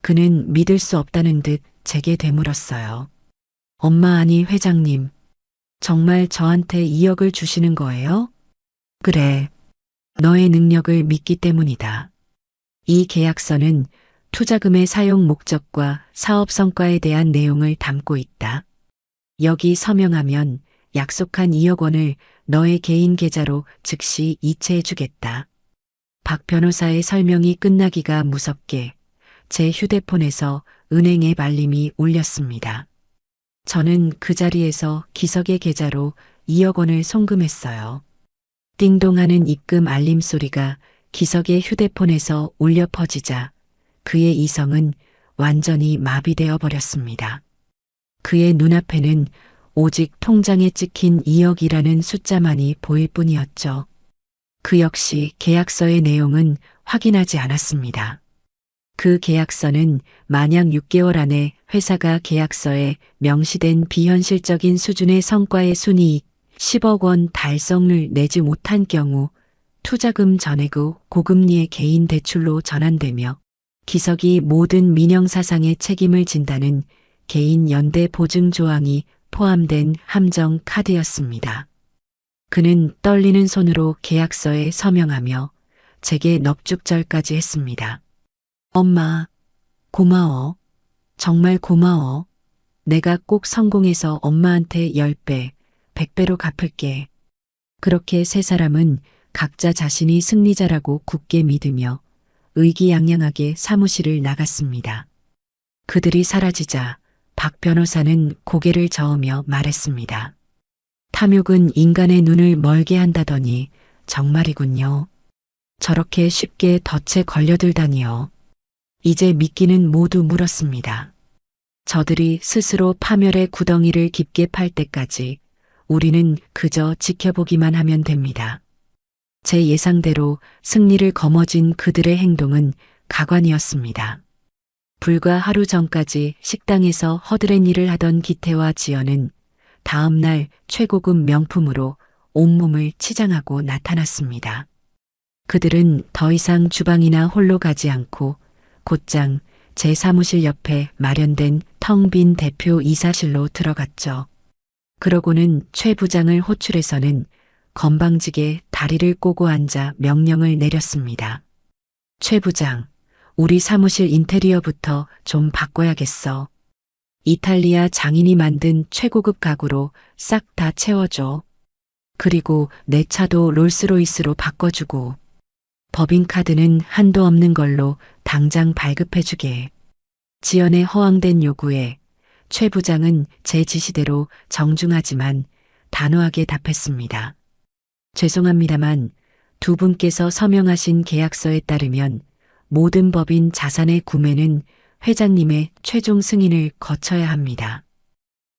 그는 믿을 수 없다는 듯 제게 되물었어요. 엄마 아니 회장님, 정말 저한테 2억을 주시는 거예요? 그래. 너의 능력을 믿기 때문이다. 이 계약서는 투자금의 사용 목적과 사업 성과에 대한 내용을 담고 있다. 여기 서명하면 약속한 2억 원을 너의 개인 계좌로 즉시 이체해 주겠다. 박 변호사의 설명이 끝나기가 무섭게 제 휴대폰에서 은행 앱 알림이 울렸습니다. 저는 그 자리에서 기석의 계좌로 2억 원을 송금했어요. 띵동하는 입금 알림 소리가 기석의 휴대폰에서 울려 퍼지자 그의 이성은 완전히 마비되어 버렸습니다. 그의 눈앞에는 오직 통장에 찍힌 2억이라는 숫자만이 보일 뿐이었죠. 그 역시 계약서의 내용은 확인하지 않았습니다. 그 계약서는 만약 6개월 안에 회사가 계약서에 명시된 비현실적인 수준의 성과의 순이익 10억 원 달성을 내지 못한 경우 투자금 전액의 고금리의 개인 대출로 전환되며 기석이 모든 민영사상의 책임을 진다는 개인 연대 보증 조항이 포함된 함정 카드였습니다. 그는 떨리는 손으로 계약서에 서명하며 제게 넙죽절까지 했습니다. 엄마, 고마워. 정말 고마워. 내가 꼭 성공해서 엄마한테 10배, 100배로 갚을게. 그렇게 세 사람은 각자 자신이 승리자라고 굳게 믿으며 의기양양하게 사무실을 나갔습니다. 그들이 사라지자 박 변호사는 고개를 저으며 말했습니다. 탐욕은 인간의 눈을 멀게 한다더니 정말이군요. 저렇게 쉽게 덫에 걸려들다니요. 이제 미끼는 모두 물었습니다. 저들이 스스로 파멸의 구덩이를 깊게 팔 때까지 우리는 그저 지켜보기만 하면 됩니다. 제 예상대로 승리를 거머쥔 그들의 행동은 가관이었습니다. 불과 하루 전까지 식당에서 허드렛 일을 하던 기태와 지연은 다음 날 최고급 명품으로 온몸을 치장하고 나타났습니다. 그들은 더 이상 주방이나 홀로 가지 않고 곧장 제 사무실 옆에 마련된 텅 빈 대표 이사실로 들어갔죠. 그러고는 최 부장을 호출해서는 건방지게 다리를 꼬고 앉아 명령을 내렸습니다. 최 부장, 우리 사무실 인테리어부터 좀 바꿔야겠어. 이탈리아 장인이 만든 최고급 가구로 싹 다 채워줘. 그리고 내 차도 롤스로이스로 바꿔주고 법인카드는 한도 없는 걸로 당장 발급해주게. 지연의 허황된 요구에 최 부장은 제 지시대로 정중하지만 단호하게 답했습니다. 죄송합니다만 두 분께서 서명하신 계약서에 따르면 모든 법인 자산의 구매는 회장님의 최종 승인을 거쳐야 합니다.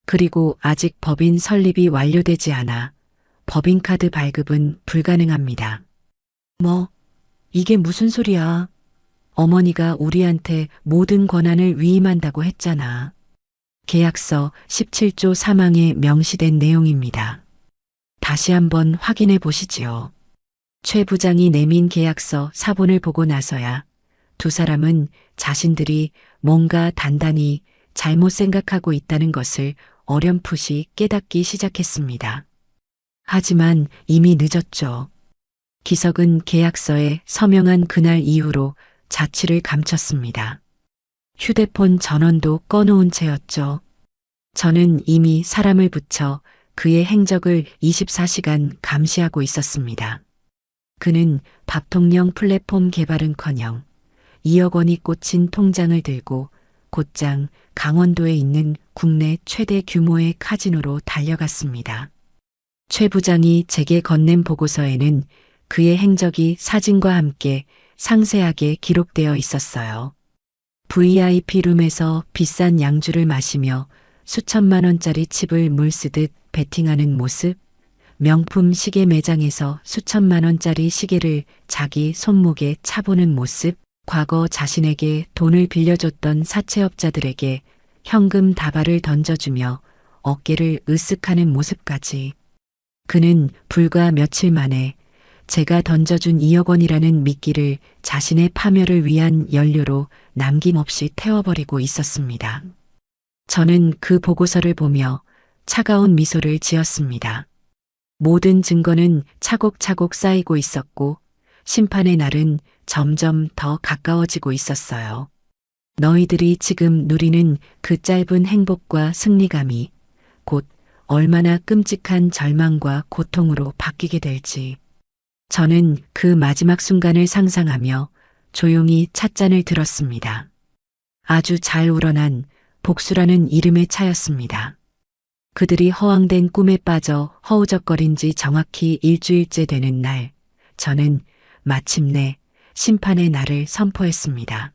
그리고 아직 법인 설립이 완료되지 않아 법인카드 발급은 불가능합니다. 뭐, 이게 무슨 소리야? 어머니가 우리한테 모든 권한을 위임한다고 했잖아. 계약서 17조 3항에 명시된 내용입니다. 다시 한번 확인해 보시지요. 최 부장이 내민 계약서 사본을 보고 나서야 두 사람은 자신들이 뭔가 단단히 잘못 생각하고 있다는 것을 어렴풋이 깨닫기 시작했습니다. 하지만 이미 늦었죠. 기석은 계약서에 서명한 그날 이후로 자취를 감췄습니다. 휴대폰 전원도 꺼놓은 채였죠. 저는 이미 사람을 붙여 그의 행적을 24시간 감시하고 있었습니다. 그는 밥통령 플랫폼 개발은커녕 2억 원이 꽂힌 통장을 들고 곧장 강원도에 있는 국내 최대 규모의 카지노로 달려갔습니다. 최 부장이 제게 건넨 보고서에는 그의 행적이 사진과 함께 상세하게 기록되어 있었어요. VIP 룸에서 비싼 양주를 마시며 수천만 원짜리 칩을 물쓰듯 베팅하는 모습, 명품 시계 매장에서 수천만 원짜리 시계를 자기 손목에 차보는 모습, 과거 자신에게 돈을 빌려줬던 사채업자들에게 현금 다발을 던져주며 어깨를 으쓱하는 모습까지. 그는 불과 며칠 만에 제가 던져준 2억 원이라는 미끼를 자신의 파멸을 위한 연료로 남김없이 태워버리고 있었습니다. 저는 그 보고서를 보며 차가운 미소를 지었습니다. 모든 증거는 차곡차곡 쌓이고 있었고 심판의 날은 점점 더 가까워지고 있었어요. 너희들이 지금 누리는 그 짧은 행복과 승리감이 곧 얼마나 끔찍한 절망과 고통으로 바뀌게 될지. 저는 그 마지막 순간을 상상하며 조용히 찻잔을 들었습니다. 아주 잘 우러난 복수라는 이름의 차였습니다. 그들이 허황된 꿈에 빠져 허우적거린 지 정확히 일주일째 되는 날, 저는 마침내 심판의 날을 선포했습니다.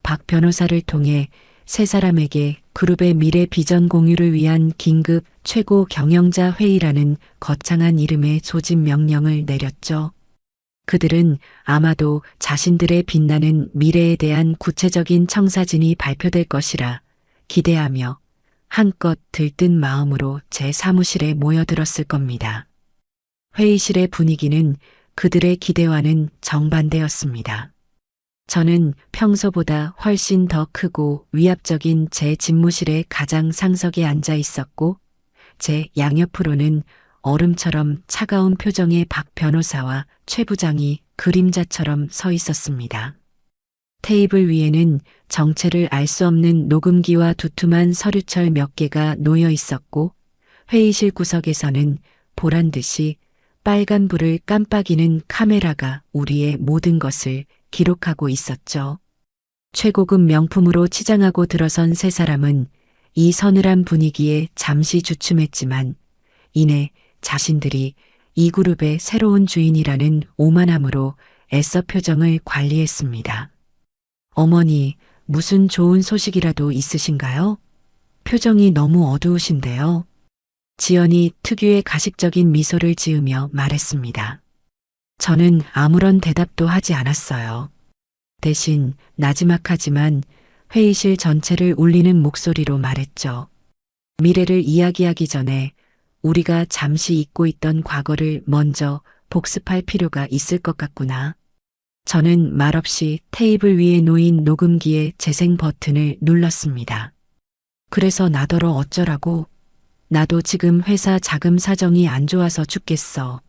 박 변호사를 통해 세 사람에게 그룹의 미래 비전 공유를 위한 긴급 최고 경영자 회의라는 거창한 이름의 소집 명령을 내렸죠. 그들은 아마도 자신들의 빛나는 미래에 대한 구체적인 청사진이 발표될 것이라 기대하며 한껏 들뜬 마음으로 제 사무실에 모여들었을 겁니다. 회의실의 분위기는 그들의 기대와는 정반대였습니다. 저는 평소보다 훨씬 더 크고 위압적인 제 집무실의 가장 상석에 앉아 있었고 제 양옆으로는 얼음처럼 차가운 표정의 박 변호사와 최 부장이 그림자처럼 서 있었습니다. 테이블 위에는 정체를 알 수 없는 녹음기와 두툼한 서류철 몇 개가 놓여 있었고 회의실 구석에서는 보란 듯이 빨간 불을 깜빡이는 카메라가 우리의 모든 것을 기록하고 있었죠. 최고급 명품으로 치장하고 들어선 세 사람은 이 서늘한 분위기에 잠시 주춤했지만 이내 자신들이 이 그룹의 새로운 주인이라는 오만함으로 애써 표정을 관리했습니다. 어머니, 무슨 좋은 소식이라도 있으신가요? 표정이 너무 어두우신데요. 지연이 특유의 가식적인 미소를 지으며 말했습니다. 저는 아무런 대답도 하지 않았어요. 대신 나지막하지만 회의실 전체를 울리는 목소리로 말했죠. 미래를 이야기하기 전에 우리가 잠시 잊고 있던 과거를 먼저 복습할 필요가 있을 것 같구나. 저는 말없이 테이블 위에 놓인 녹음기의 재생 버튼을 눌렀습니다. 그래서 나더러 어쩌라고? 나도 지금 회사 자금 사정이 안 좋아서 죽겠어.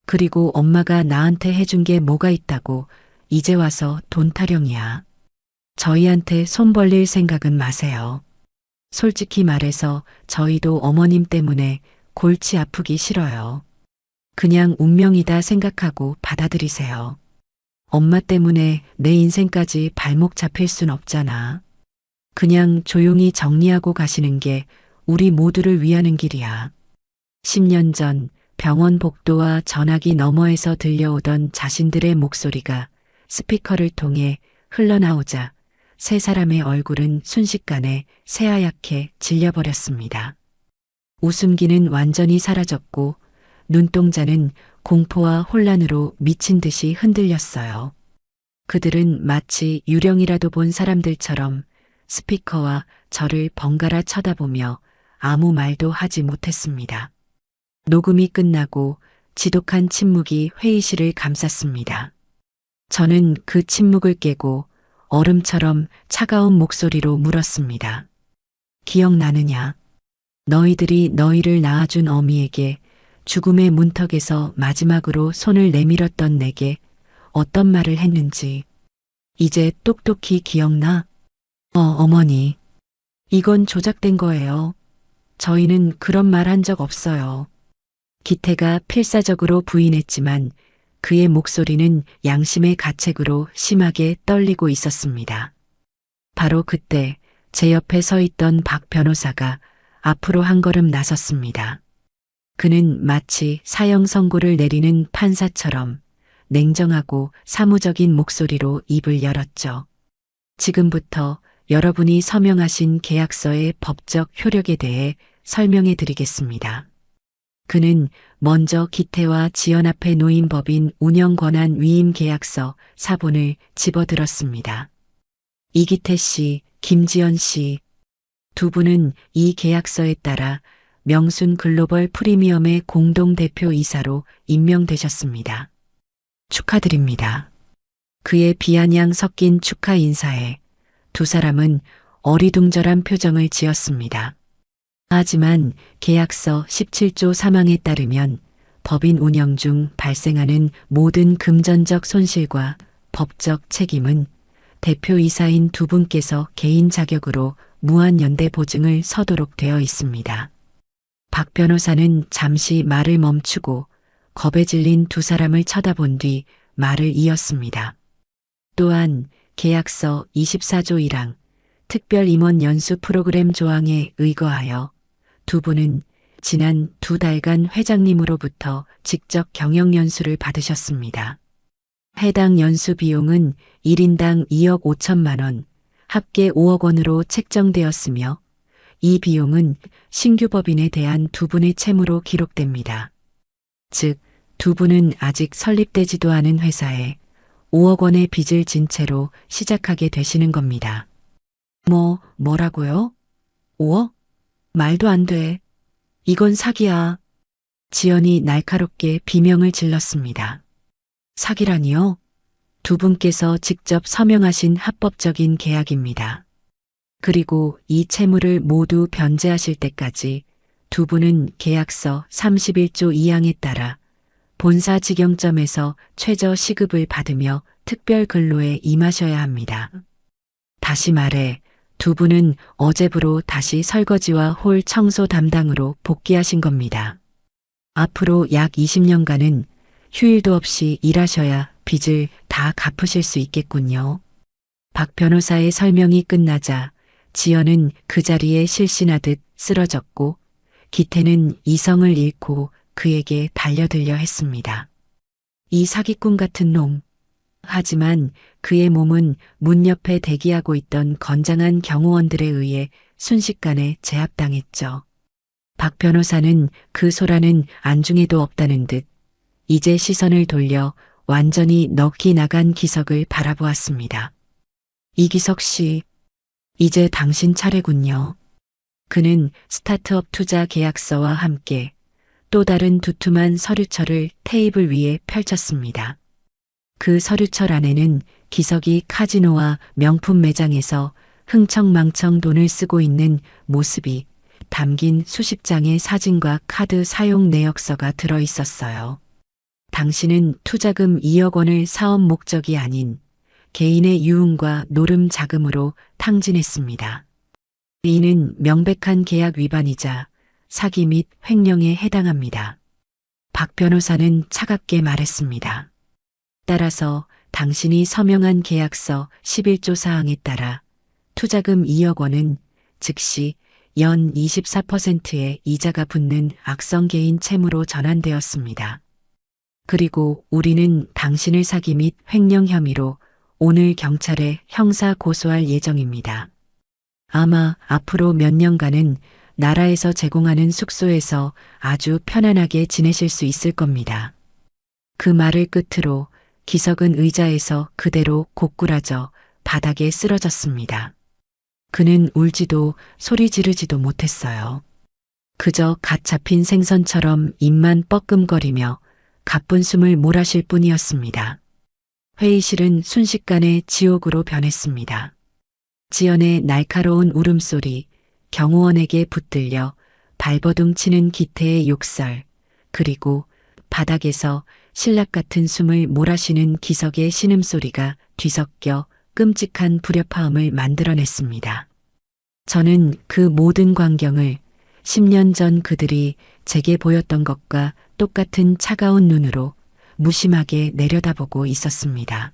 그리고 엄마가 나한테 해준 게 뭐가 있다고 이제 와서 돈 타령이야. 저희한테 손 벌릴 생각은 마세요. 솔직히 말해서 저희도 어머님 때문에 골치 아프기 싫어요. 그냥 운명이다 생각하고 받아들이세요. 엄마 때문에 내 인생까지 발목 잡힐 순 없잖아. 그냥 조용히 정리하고 가시는 게 우리 모두를 위하는 길이야. 10년 전 병원 복도와 전화기 너머에서 들려오던 자신들의 목소리가 스피커를 통해 흘러나오자 세 사람의 얼굴은 순식간에 새하얗게 질려버렸습니다. 웃음기는 완전히 사라졌고 눈동자는 공포와 혼란으로 미친 듯이 흔들렸어요. 그들은 마치 유령이라도 본 사람들처럼 스피커와 저를 번갈아 쳐다보며 아무 말도 하지 못했습니다. 녹음이 끝나고 지독한 침묵이 회의실을 감쌌습니다. 저는 그 침묵을 깨고 얼음처럼 차가운 목소리로 물었습니다. 기억나느냐? 너희들이 너희를 낳아준 어미에게 죽음의 문턱에서 마지막으로 손을 내밀었던 내게 어떤 말을 했는지 이제 똑똑히 기억나? 어머니. 이건 조작된 거예요. 저희는 그런 말 한 적 없어요. 기태가 필사적으로 부인했지만 그의 목소리는 양심의 가책으로 심하게 떨리고 있었습니다. 바로 그때 제 옆에 서 있던 박 변호사가 앞으로 한 걸음 나섰습니다. 그는 마치 사형 선고를 내리는 판사처럼 냉정하고 사무적인 목소리로 입을 열었죠. 지금부터 여러분이 서명하신 계약서의 법적 효력에 대해 설명해 드리겠습니다. 그는 먼저 기태와 지연 앞에 놓인 법인 운영권한 위임 계약서 사본을 집어들었습니다. 이기태 씨, 김지연 씨 두 분은 이 계약서에 따라 명순 글로벌 프리미엄의 공동대표이사로 임명되셨습니다. 축하드립니다. 그의 비아냥 섞인 축하 인사에 두 사람은 어리둥절한 표정을 지었습니다. 하지만 계약서 17조 3항에 따르면 법인 운영 중 발생하는 모든 금전적 손실과 법적 책임은 대표이사인 두 분께서 개인 자격으로 무한연대 보증을 서도록 되어 있습니다. 박 변호사는 잠시 말을 멈추고 겁에 질린 두 사람을 쳐다본 뒤 말을 이었습니다. 또한 계약서 24조 1항 특별 임원 연수 프로그램 조항에 의거하여 두 분은 지난 2달간 회장님으로부터 직접 경영 연수를 받으셨습니다. 해당 연수 비용은 1인당 2억 5천만 원, 합계 5억 원으로 책정되었으며 이 비용은 신규 법인에 대한 두 분의 채무로 기록됩니다. 즉, 두 분은 아직 설립되지도 않은 회사에 5억 원의 빚을 진 채로 시작하게 되시는 겁니다. 뭐라고요? 5억? 말도 안 돼. 이건 사기야. 지연이 날카롭게 비명을 질렀습니다. 사기라니요? 두 분께서 직접 서명하신 합법적인 계약입니다. 그리고 이 채무를 모두 변제하실 때까지 두 분은 계약서 31조 2항에 따라 본사 직영점에서 최저 시급을 받으며 특별 근로에 임하셔야 합니다. 다시 말해 두 분은 어제부로 다시 설거지와 홀 청소 담당으로 복귀하신 겁니다. 앞으로 약 20년간은 휴일도 없이 일하셔야 빚을 다 갚으실 수 있겠군요. 박 변호사의 설명이 끝나자 지연은 그 자리에 실신하듯 쓰러졌고 기태는 이성을 잃고 그에게 달려들려 했습니다. 이 사기꾼 같은 놈. 하지만 그의 몸은 문 옆에 대기하고 있던 건장한 경호원들에 의해 순식간에 제압당했죠. 박 변호사는 그 소라는 안중에도 없다는 듯 이제 시선을 돌려 완전히 넋이 나간 기석을 바라보았습니다. 이기석 씨, 이제 당신 차례군요. 그는 스타트업 투자 계약서와 함께 또 다른 두툼한 서류철을 테이블 위에 펼쳤습니다. 그 서류철 안에는 기석이 카지노와 명품 매장에서 흥청망청 돈을 쓰고 있는 모습이 담긴 수십 장의 사진과 카드 사용 내역서가 들어 있었어요. 당신은 투자금 2억 원을 사업 목적이 아닌 개인의 유흥과 노름 자금으로 탕진했습니다. 이는 명백한 계약 위반이자 사기 및 횡령에 해당합니다. 박 변호사는 차갑게 말했습니다. 따라서 당신이 서명한 계약서 11조 사항에 따라 투자금 2억 원은 즉시 연 24%의 이자가 붙는 악성 개인 채무로 전환되었습니다. 그리고 우리는 당신을 사기 및 횡령 혐의로 오늘 경찰에 형사 고소할 예정입니다. 아마 앞으로 몇 년간은 나라에서 제공하는 숙소에서 아주 편안하게 지내실 수 있을 겁니다. 그 말을 끝으로 기석은 의자에서 그대로 고꾸라져 바닥에 쓰러졌습니다. 그는 울지도 소리 지르지도 못했어요. 그저 갓 잡힌 생선처럼 입만 뻐끔거리며 가쁜 숨을 몰아쉴 뿐이었습니다. 회의실은 순식간에 지옥으로 변했습니다. 지연의 날카로운 울음소리, 경호원에게 붙들려 발버둥 치는 기태의 욕설, 그리고 바닥에서 신락 같은 숨을 몰아쉬는 기석의 신음소리가 뒤섞여 끔찍한 불협화음을 만들어냈습니다. 저는 그 모든 광경을 10년 전 그들이 제게 보였던 것과 똑같은 차가운 눈으로 무심하게 내려다보고 있었습니다.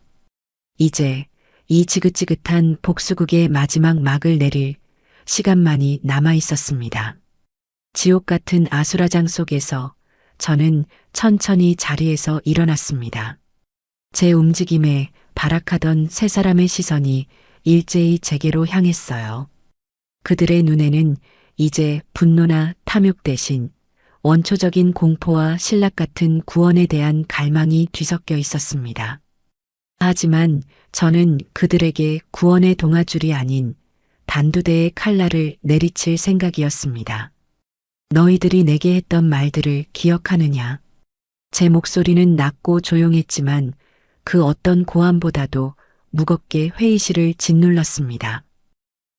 이제 이 지긋지긋한 복수극의 마지막 막을 내릴 시간만이 남아 있었습니다. 지옥 같은 아수라장 속에서 저는 천천히 자리에서 일어났습니다. 제 움직임에 발악하던 세 사람의 시선이 일제히 제게로 향했어요. 그들의 눈에는 이제 분노나 탐욕 대신 원초적인 공포와 신락 같은 구원에 대한 갈망이 뒤섞여 있었습니다. 하지만 저는 그들에게 구원의 동아줄이 아닌 단두대의 칼날을 내리칠 생각이었습니다. 너희들이 내게 했던 말들을 기억하느냐? 제 목소리는 낮고 조용했지만 그 어떤 고함보다도 무겁게 회의실을 짓눌렀습니다.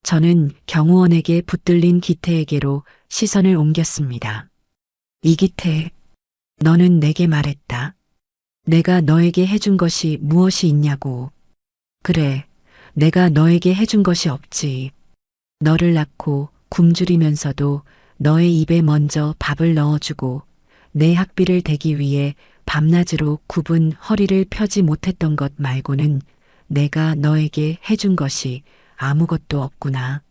저는 경호원에게 붙들린 기태에게로 시선을 옮겼습니다. 이기태, 너는 내게 말했다. 내가 너에게 해준 것이 무엇이 있냐고. 그래, 내가 너에게 해준 것이 없지. 너를 낳고 굶주리면서도 너의 입에 먼저 밥을 넣어주고 내 학비를 대기 위해 밤낮으로 굽은 허리를 펴지 못했던 것 말고는 내가 너에게 해준 것이 아무것도 없구나.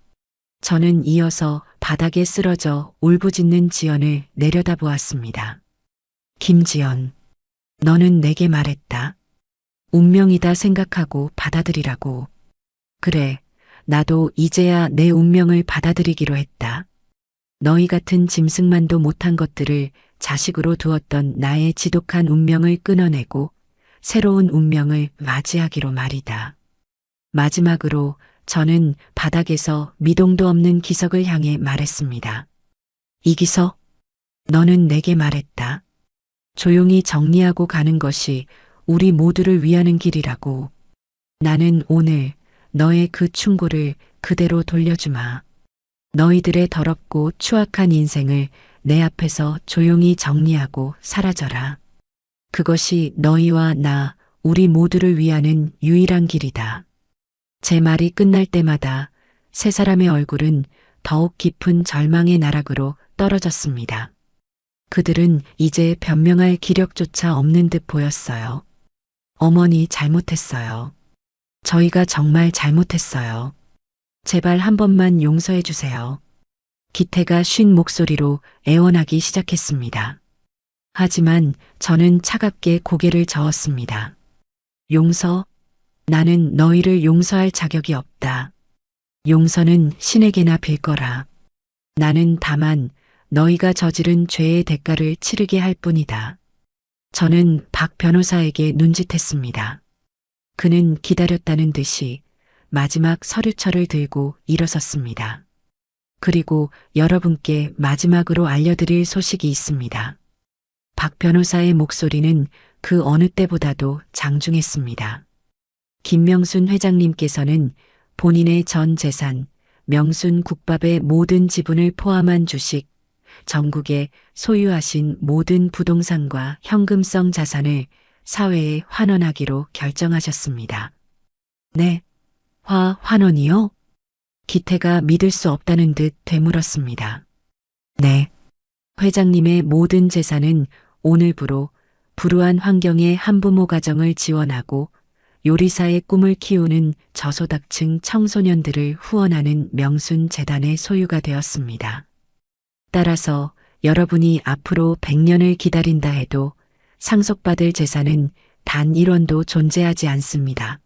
저는 이어서 바닥에 쓰러져 울부짖는 지연을 내려다보았습니다. 김지연, 너는 내게 말했다. 운명이다 생각하고 받아들이라고. 그래, 나도 이제야 내 운명을 받아들이기로 했다. 너희 같은 짐승만도 못한 것들을 자식으로 두었던 나의 지독한 운명을 끊어내고 새로운 운명을 맞이하기로 말이다. 마지막으로 저는 바닥에서 미동도 없는 기석을 향해 말했습니다. 이기석, 너는 내게 말했다. 조용히 정리하고 가는 것이 우리 모두를 위하는 길이라고. 나는 오늘 너의 그 충고를 그대로 돌려주마. 너희들의 더럽고 추악한 인생을 내 앞에서 조용히 정리하고 사라져라. 그것이 너희와 나, 우리 모두를 위하는 유일한 길이다. 제 말이 끝날 때마다 세 사람의 얼굴은 더욱 깊은 절망의 나락으로 떨어졌습니다. 그들은 이제 변명할 기력조차 없는 듯 보였어요. 어머니 잘못했어요. 저희가 정말 잘못했어요. 제발 한 번만 용서해 주세요. 기태가 쉰 목소리로 애원하기 시작했습니다. 하지만 저는 차갑게 고개를 저었습니다. 용서? 나는 너희를 용서할 자격이 없다. 용서는 신에게나 빌 거라. 나는 다만 너희가 저지른 죄의 대가를 치르게 할 뿐이다. 저는 박 변호사에게 눈짓했습니다. 그는 기다렸다는 듯이 마지막 서류철을 들고 일어섰습니다. 그리고 여러분께 마지막으로 알려드릴 소식이 있습니다. 박 변호사의 목소리는 그 어느 때보다도 장중했습니다. 김명순 회장님께서는 본인의 전 재산, 명순 국밥의 모든 지분을 포함한 주식, 전국에 소유하신 모든 부동산과 현금성 자산을 사회에 환원하기로 결정하셨습니다. 네, 환원이요? 기태가 믿을 수 없다는 듯 되물었습니다. 네. 회장님의 모든 재산은 오늘부로 불우한 환경의 한부모 가정을 지원하고 요리사의 꿈을 키우는 저소득층 청소년들을 후원하는 명순 재단의 소유가 되었습니다. 따라서 여러분이 앞으로 100년을 기다린다 해도 상속받을 재산은 단 1원도 존재하지 않습니다.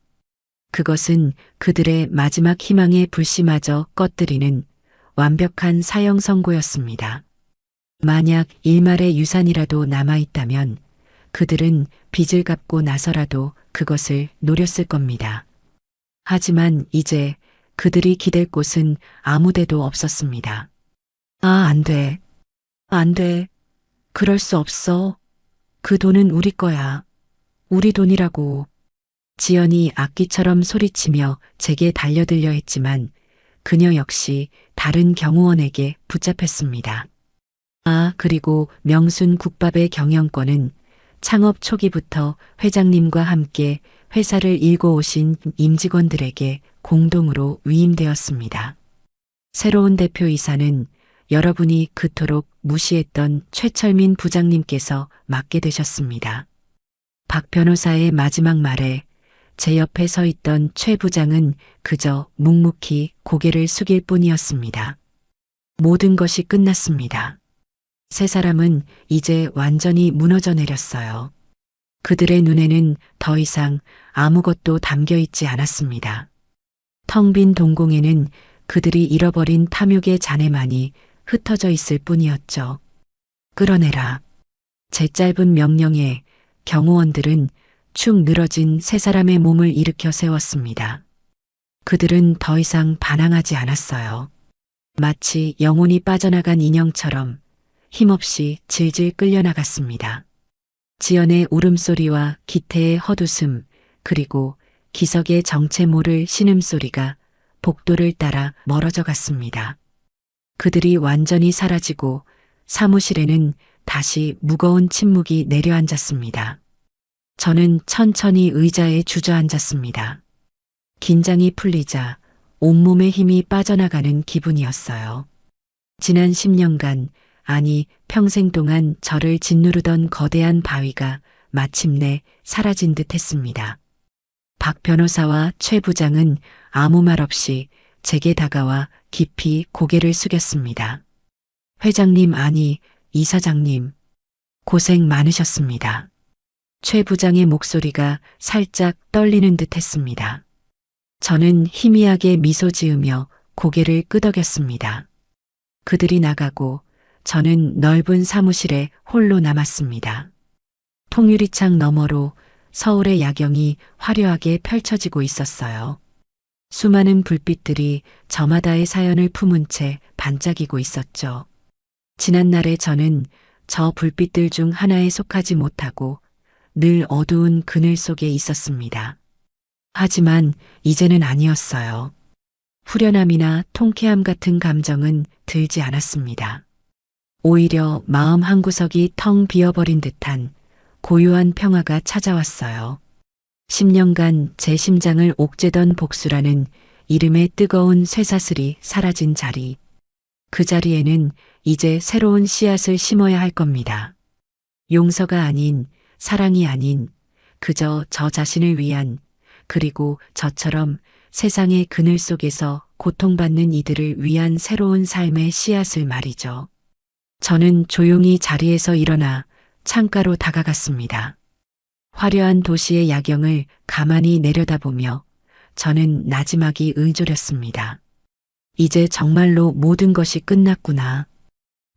그것은 그들의 마지막 희망의 불씨마저 꺼뜨리는 완벽한 사형 선고였습니다. 만약 일말의 유산이라도 남아있다면 그들은 빚을 갚고 나서라도 그것을 노렸을 겁니다. 하지만 이제 그들이 기댈 곳은 아무데도 없었습니다. 안 돼. 안 돼. 그럴 수 없어. 그 돈은 우리 거야. 우리 돈이라고. 지연이 악기처럼 소리치며 제게 달려들려 했지만 그녀 역시 다른 경호원에게 붙잡혔습니다. 그리고 명순 국밥의 경영권은 창업 초기부터 회장님과 함께 회사를 일궈 오신 임직원들에게 공동으로 위임되었습니다. 새로운 대표이사는 여러분이 그토록 무시했던 최철민 부장님께서 맡게 되셨습니다. 박 변호사의 마지막 말에 제 옆에 서 있던 최 부장은 그저 묵묵히 고개를 숙일 뿐이었습니다. 모든 것이 끝났습니다. 세 사람은 이제 완전히 무너져 내렸어요. 그들의 눈에는 더 이상 아무것도 담겨 있지 않았습니다. 텅 빈 동공에는 그들이 잃어버린 탐욕의 잔해만이 흩어져 있을 뿐이었죠. 끌어내라. 제 짧은 명령에 경호원들은 축 늘어진 세 사람의 몸을 일으켜 세웠습니다. 그들은 더 이상 반항하지 않았어요. 마치 영혼이 빠져나간 인형처럼 힘없이 질질 끌려나갔습니다. 지연의 울음소리와 기태의 헛웃음, 그리고 기석의 정체 모를 신음소리가 복도를 따라 멀어져 갔습니다. 그들이 완전히 사라지고 사무실에는 다시 무거운 침묵이 내려앉았습니다. 저는 천천히 의자에 주저앉았습니다. 긴장이 풀리자 온몸의 힘이 빠져나가는 기분이었어요. 지난 10년간, 아니 평생 동안 저를 짓누르던 거대한 바위가 마침내 사라진 듯 했습니다. 박 변호사와 최 부장은 아무 말 없이 제게 다가와 깊이 고개를 숙였습니다. 회장님, 아니 이사장님, 고생 많으셨습니다. 최 부장의 목소리가 살짝 떨리는 듯 했습니다. 저는 희미하게 미소 지으며 고개를 끄덕였습니다. 그들이 나가고 저는 넓은 사무실에 홀로 남았습니다. 통유리창 너머로 서울의 야경이 화려하게 펼쳐지고 있었어요. 수많은 불빛들이 저마다의 사연을 품은 채 반짝이고 있었죠. 지난날의 저는 저 불빛들 중 하나에 속하지 못하고 늘 어두운 그늘 속에 있었습니다. 하지만 이제는 아니었어요. 후련함이나 통쾌함 같은 감정은 들지 않았습니다. 오히려 마음 한구석이 텅 비어버린 듯한 고요한 평화가 찾아왔어요. 10년간 제 심장을 옥죄던 복수라는 이름의 뜨거운 쇠사슬이 사라진 자리. 그 자리에는 이제 새로운 씨앗을 심어야 할 겁니다. 용서가 아닌, 사랑이 아닌, 그저 저 자신을 위한, 그리고 저처럼 세상의 그늘 속에서 고통받는 이들을 위한 새로운 삶의 씨앗을 말이죠. 저는 조용히 자리에서 일어나 창가로 다가갔습니다. 화려한 도시의 야경을 가만히 내려다보며 저는 나지막이 의졸였습니다. 이제 정말로 모든 것이 끝났구나.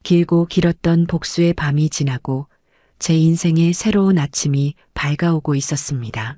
길고 길었던 복수의 밤이 지나고 제 인생의 새로운 아침이 밝아오고 있었습니다.